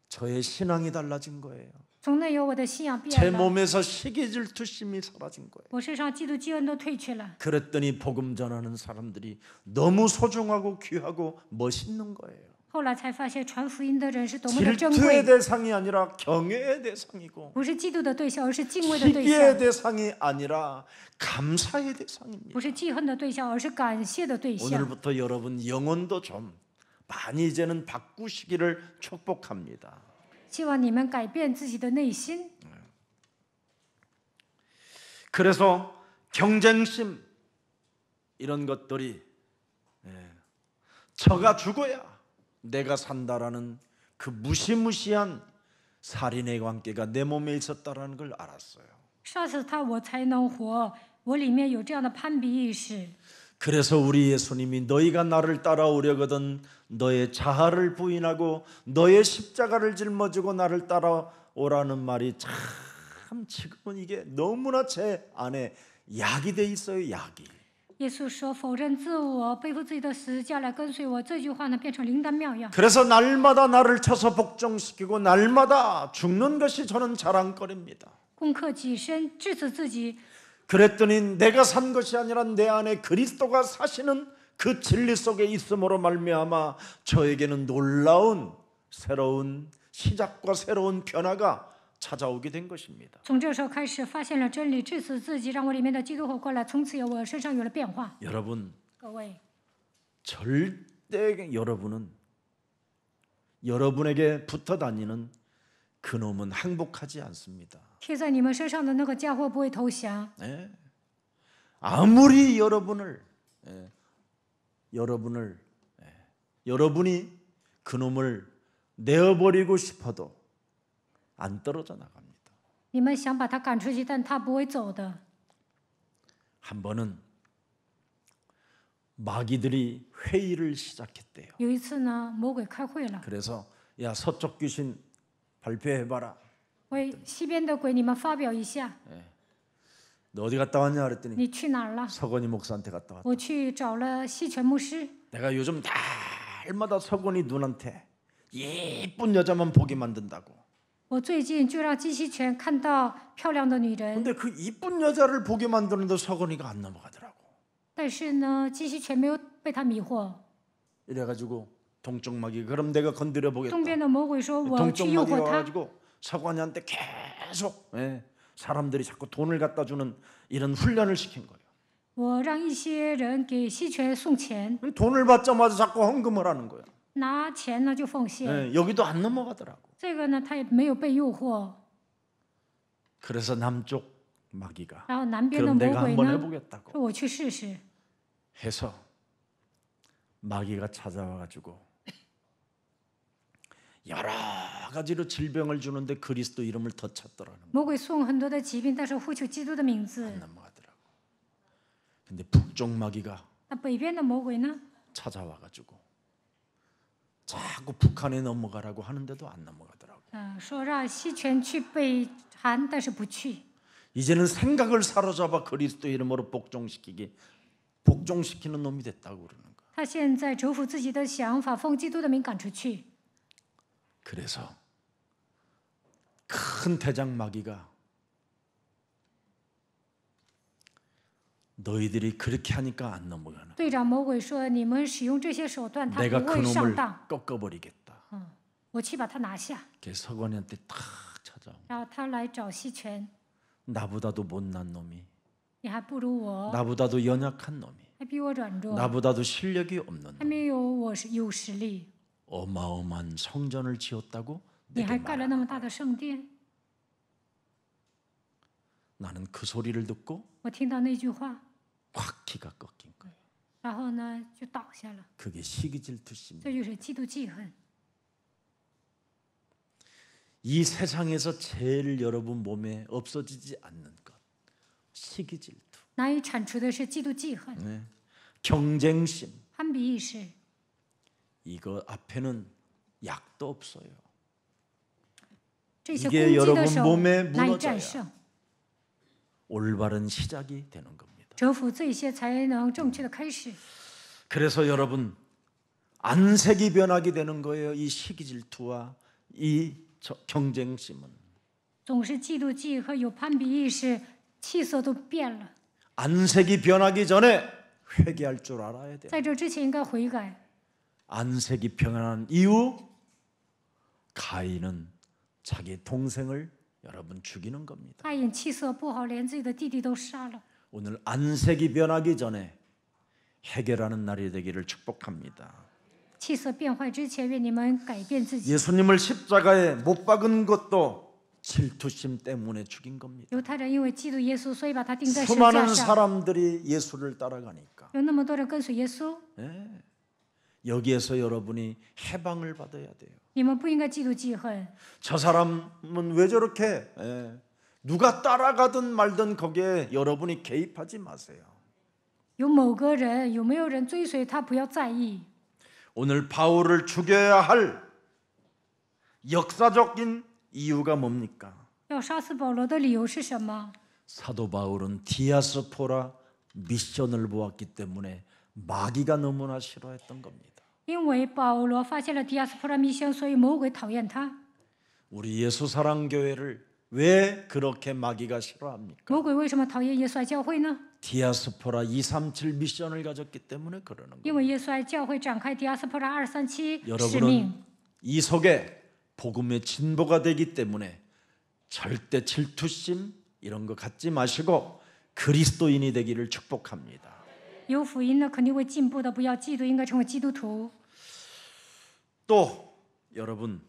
저의 신앙이 달라진 거예요. 从那以后，我的信仰 제 变了， 몸에서 시기질투심이 사라진 거예요. 我身上嫉妒、记恨都退去了。 그랬더니 복음 전하는 사람들이 너무 소중하고 귀하고 멋있는 거예요. 后来才发现，传福音的人是多么的珍 질투의 贵， 대상이 아니라 경외의 대상이고 不是嫉妒的对象，而是敬畏的对 시기의 象； 대상이 아니라 감사의 대상입니다. 不是记恨的对象，而是感谢的对象。 오늘부터 여러분 영혼도 좀 많이 이제는 바꾸시기를 축복합니다. 希望你们改变自己的内心。 그래서 경쟁심 이런 것들이 저가 죽어야 내가 산다라는 그 무시무시한 살인의 관계가 내 몸에 있었다라는 걸 알았어요. 杀死他，我才能活。我里面有这样的攀比意识。 그래서 우리 예수님이 너희가 나를 따라오려거든 너의 자아를 부인하고 너의 십자가를 짊어지고 나를 따라오라는 말이 참 지금은 이게 너무나 제 안에 약이 돼 있어요. 약이. 耶稣说：“否认自我，背负自己的十字架来跟随我。”这句话呢，变成灵丹妙药。 그래서 날마다 나를 쳐서 복종시키고 날마다 죽는 것이 저는 자랑거리입니다. 攻克己身，致死自己。 그랬더니 내가 산 것이 아니라 내 안에 그리스도가 사시는 그 진리 속에 있음으로 말미암아 저에게는 놀라운 새로운 시작과 새로운 변화가 찾아오게 된 것입니다. 从这时候开始，发现了真理，致死自己，让我里面的基督活过来。从此我身上有了变化。 여러분, 各位， 절대 여러분은 여러분에게 붙어 다니는 그놈은 행복하지 않습니다. 贴在你们身上的那个家伙不会投降。 예. 아무리 여러분이 그놈을 내어버리고 싶어도 안 떨어져 나갑니다. 你们想把他赶出去，但他不会走的。 한 번은 마귀들이 회의를 시작했대요. 有一次呢，魔鬼开会了， 그래서 야 서쪽 귀신 발표해봐라. 喂，西边的鬼，你们发表一下， 너 어디 갔다 왔냐 그랬더니 你去哪儿了？ 서건이 목사한테 갔다 왔다. 我去找了西泉牧师。 내가 요즘 날마다 서건이 눈한테 예쁜 여자만 보게 만든다고. 我最近就让基西泉看到漂亮的女人， 근데 그 이쁜 여자를 보게 만드는데 서건이가 안 넘어가더라고. 但是呢，基西泉没有被他迷惑。 이래가지고 동쪽 마귀 그럼 내가 건드려 보겠다. 东边的魔鬼说：“我 동쪽 去诱 마귀가 惑他。 와가지고 서건이한테 계속 사람들이 자꾸 돈을 갖다 주는 이런 훈련을 시킨 거예요. 我让一些人给西泉送钱， 돈을 받자마자 자꾸 헌금을 하는 거예요. 拿钱呢就奉献。 여기도 안 넘어가더라고. 这个呢，他也没有被诱惑。 그래서 남쪽 마귀가 然后南边的 그럼 魔 내가 鬼 한번 呢， 해보겠다고 说我去试试。 해서 마귀가 찾아와가지고 여러 가지로 질병을 주는데 그리스도 이름을 더 찾더라는 거예요. 魔鬼送很多的疾病，但是呼求基督的名字。 안 넘어가더라고. 근데 북쪽 마귀가 那北边的魔鬼呢， 찾아와가지고 자꾸 북한에 넘어가라고 하는데도 안 넘어가더라고. 说让西泉去北韩，但是不去。 이제는 생각을 사로잡아 그리스도 이름으로 복종시키는 놈이 됐다고 그러는 거야. 他现在折服自己的想法，奉基督的名赶出去。 그래서 큰 대장 마귀가 너희들이 그렇게 하니까 안 넘어가는. 队长魔鬼说：“你们使用这些手段，他 내가 不会 그놈을 上当。 꺾어버리겠다. 我去把他拿下。 그래서 서건이한테 탁 찾아오. ”然后他来找西泉， 나보다도 못난 놈이, 你还不如我， 나보다도 연약한 놈이, 还比我软弱， 나보다도 실력이 없는 还 놈, 没有我有实力， 어마어마한 성전을 지었다고 你 내게 还盖了 말하는 那么大的圣殿。 나는 그 소리를 듣고 我听到那句话， 확 기가 꺾인 거예요. 然后呢就倒下了。 그게 시기질투심이에요. 这就是嫉妒记恨。 이 세상에서 제일 여러분 몸에 없어지지 않는 것, 시기질투, 难以铲除的是嫉妒记恨、 경쟁심. 攀比意识。 이거 앞에는 약도 없어요. 这些攻 이게 击的 여러분 手 몸에 难以战胜， 무너져야 올바른 시작이 되는 겁니다. 折服这些才能正确的开始。 그래서 여러분 안색이 변하게 되는 거예요. 이 시기질투와 이 경쟁심은. 总是嫉妒记和有攀比意识，气色都变了。 안색이 변하기 전에 회개할 줄 알아야 돼요. 在这之前应该悔改。 안색이 변한 이후 가인은 자기 동생을 여러분 죽이는 겁니다. 他因气色不好，连自己的弟弟都杀了。 오늘 안색이 변하기 전에 해결하는 날이 되기를 축복합니다. 气色变坏之前，愿你们改变自己。 예수님을 십자가에 못 박은 것도 질투심 때문에 죽인 겁니다. 犹太人因为嫉妒耶稣，所以把他钉在十字架 수많은 上。 사람들이 예수를 따라가니까 有那么多人跟随耶稣， 여기에서 여러분이 해방을 받아야 돼요. 你们不应该嫉妒记恨。 저 사람은 왜 저렇게 누가 따라가든 말든 거기에 여러분이 개입하지 마세요. 有某个人，有没有人追随他，不要在意。 오늘 바울을 죽여야 할 역사적인 이유가 뭡니까? 要杀死保罗的理由是什么？ 사도 바울은 디아스포라 미션을 보았기 때문에 마귀가 너무나 싫어했던 겁니다. 因为保罗发现了迪亚斯普拉密星，所以魔鬼讨厌他。 우리 예수사랑교회를 왜 그렇게 마귀가 싫어합니까? 魔鬼为什么讨厌耶稣爱教会呢？ 디아스포라 237 미션을 가졌기 때문에 그러는 거예요. 因为耶稣爱教会展开迪亚斯普拉237使 여러분은 命。 이 속에 복음의 진보가 되기 때문에 절대 질투심 이런 거 갖지 마시고 그리스도인이 되기를 축복합니다. 有福音的肯定会进步的，不要嫉妒，应该成为基督徒。 또 여러분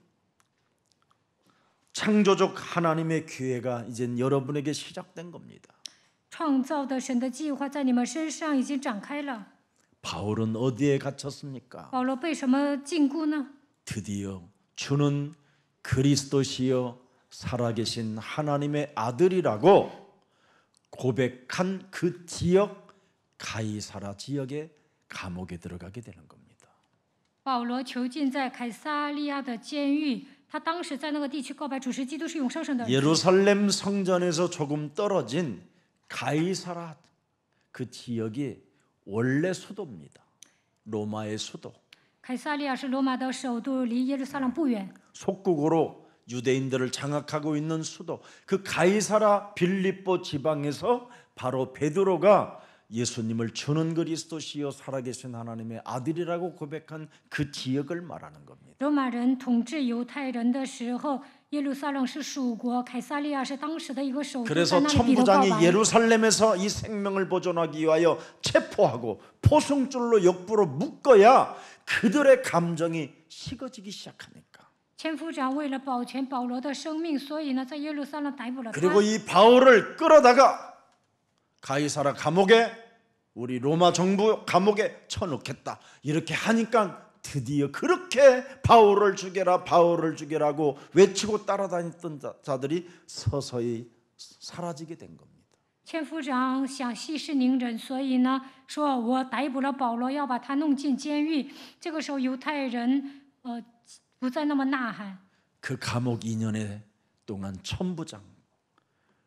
창조적 하나님의 기회가 이젠 여러분에게 시작된 겁니다. 创造的神的计划在你们身上已经展开了。 바울은 어디에 갇혔습니까? 保罗被什么禁锢呢？ 드디어 주는 그리스도시여 살아계신 하나님의 아들이라고 고백한 그 지역 가이사라 지역의 감옥에 들어가게 되는 겁니다. 保罗囚禁在凯撒利亚的监狱，他当时在那个地区告白主是基督是永生神的儿子。 예루살렘 성전에서 조금 떨어진 가이사라 그 지역이 원래 수도입니다. 로마의 수도. 凯撒利亚是罗马的首都，离耶路撒冷不远。 속국으로 유대인들을 장악하고 있는 수도. 그 가이사라 빌립보 지방에서 바로 베드로가 예수님을 주는 그리스도시요 살아계신 하나님의 아들이라고 고백한 그 지역을 말하는 겁니다. 罗马人统治犹太人的时候，耶路撒冷是属国，凯撒利亚是当时的一个首都，在 그래서 那里彼得告 천부장이 白。 예루살렘에서 이 생명을 보존하기 위하여 체포하고 포승줄로 역부로 묶어야 그들의 감정이 식어지기 시작하니까. 千夫长为了保全保罗的生命，所以呢，在耶路撒冷逮捕了他。 그리고 이 바울을 끌어다가 가이사라 감옥에 우리 로마 정부 감옥에 쳐넣겠다 이렇게 하니까 드디어 그렇게 바울을 죽여라고 외치고 따라다녔던 자들이 서서히 사라지게 된 겁니다. 千夫长想息事宁人，所以呢，说我逮捕了保罗，要把他弄进监狱。这个时候，犹太人不再那么呐喊。 그 감옥 2년 동안 천부장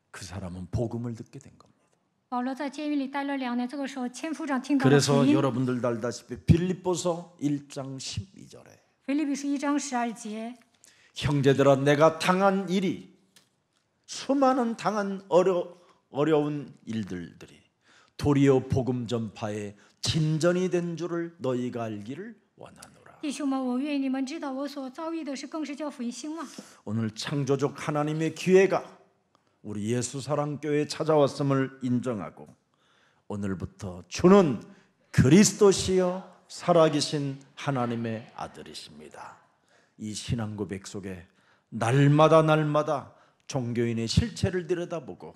그 사람은 복음을 듣게 된 겁니다. 保罗在监狱里待了2年，这个时候千夫长听到了 그래서 福音。 여러분들 알다시피 빌립보서 1장 12절에 腓立比书1章12节， 형제들아 내가 당한 일이 수많은 당한 어려운 일들이 도리어 복음 전파에 진전이 된 줄을 너희가 알기를 원하노라. 弟兄们，我愿意你们知道，我所遭遇的是更是叫福音兴旺。 오늘 창조적 하나님의 기회가 우리 예수사랑교회에 찾아왔음을 인정하고 오늘부터 주는 그리스도시여 살아계신 하나님의 아들이십니다. 이 신앙 고백 속에 날마다 종교인의 실체를 들여다보고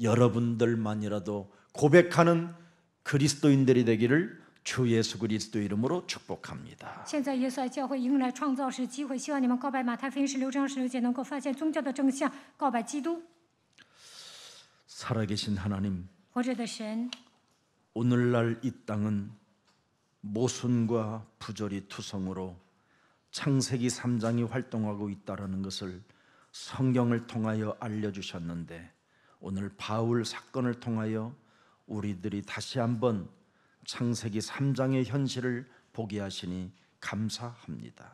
여러분들만이라도 고백하는 그리스도인들이 되기를 주 예수 그리스도 이름으로 축복합니다. 现在耶稣爱教会迎来创造时机会，希望你们告白马太福音16章16节，能够发现宗教的真相，告白基督。 살아계신 하나님, 活着的神， 오늘날 이 땅은 모순과 부조리 투성으로 창세기 3장이 활동하고 있다는 것을 성경을 통하여 알려주셨는데 오늘 바울 사건을 통하여 우리들이 다시 한번 창세기 3장의 현실을 보게 하시니 감사합니다.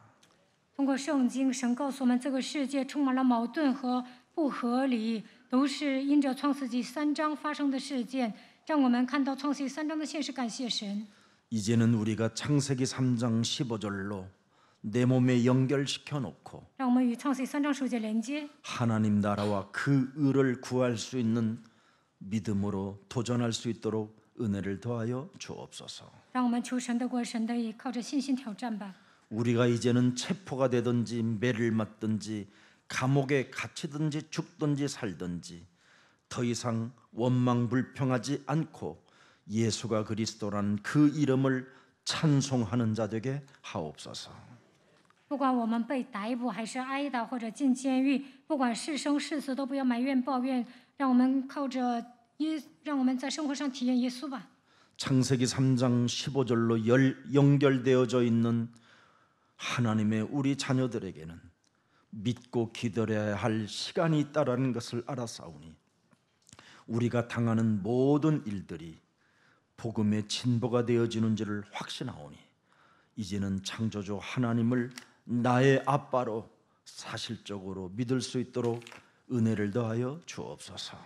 通过圣经，神告诉我们，这个世界充满了矛盾和不合理，都是因着创世纪3章发生的事件，让我们看到创世纪3章的现实。感谢神。 이제는 우리가 창세기 3장 15절로 내 몸에 연결시켜 놓고 让我们与创世纪3章15节连接， 하나님 나라와 그 의를 구할 수 있는 믿음으로 도전할 수 있도록 은혜를 더하여 주옵소서. 让我们求神的国、神的义，靠着信心挑战吧。 우리가 이제는 체포가 되든지 매를 맞든지 감옥에 갇히든지 죽든지 살든지 더 이상 원망불평하지 않고 예수가 그리스도라는 그 이름을 찬송하는 자 되게 하옵소서. 不管我们被逮捕还是挨打或者进监狱，不管是生是死，都不要埋怨抱怨，让我们靠着让我们在生活上体验耶稣吧。 창세기 3장 15절로 연결되어져 있는 하나님의 우리 자녀들에게는 믿고 기다려야 할 시간이 있다라는 것을 알아사오니 우리가 당하는 모든 일들이 복음의 진보가 되어지는지를 확신하오니 이제는 창조주 하나님을 나의 아빠로 사실적으로 믿을 수 있도록 은혜를 더하여 주옵소서.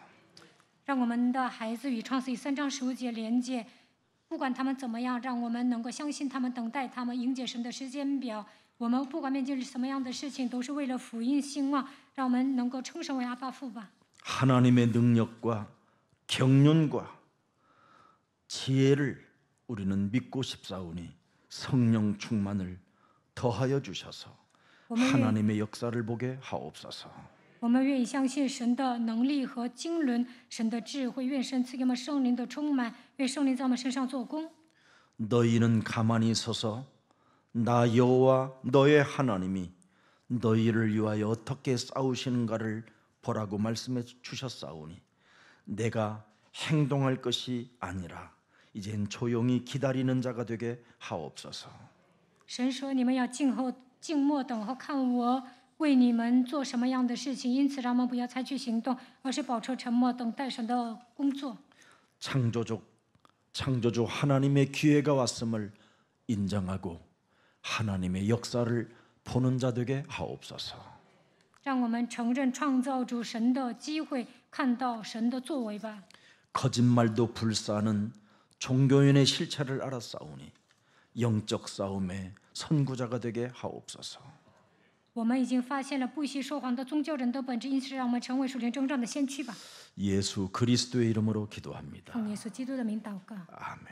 让我们的孩子与创世记3章15节连接，不管他们怎么样，让我们能够相信他们，等待他们，迎接神的时间表。我们不管面对什么样的事情，都是为了福音兴旺，让我们能够称神为阿爸父吧。 하나님의 능력과 경륜과 지혜를 우리는 믿고 싶사오니 성령 충만을 더하여 주셔서 하나님의 역사를 보게 하옵소서. 我们愿意相信神的能力和经纶，神的智慧，愿神赐给我们圣灵的充满，愿圣灵在我们身上做工。 너희는 가만히 서서 나 여호와 너의 하나님이 너희를 위하여 어떻게 싸우시는가를 보라고 말씀해 주셨사오니 내가 행동할 것이 아니라 이젠 조용히 기다리는 자가 되게 하옵소서. 神说：“你们要静默等候，看我为你们做什么样的事情。因此，让我们不要采取行动，而是保持沉默，等待神的工作。 창조주 하나님의 기회가 왔음을 인정하고 하나님의 역사를 보는 자 되게 하옵소서. 让我们承认创造主神的机会，看到神的作为吧。 거짓말도 불사하는 종교인의 실체를 알았사오니 영적 싸움의 선구자가 되게 하옵소서. 我们已经发现了不惜说谎的宗教人的本质，因此让我们成为属灵征战的先驱吧。 예수 그리스도의 이름으로 기도합니다. 奉耶稣基督的名祷告。 아멘.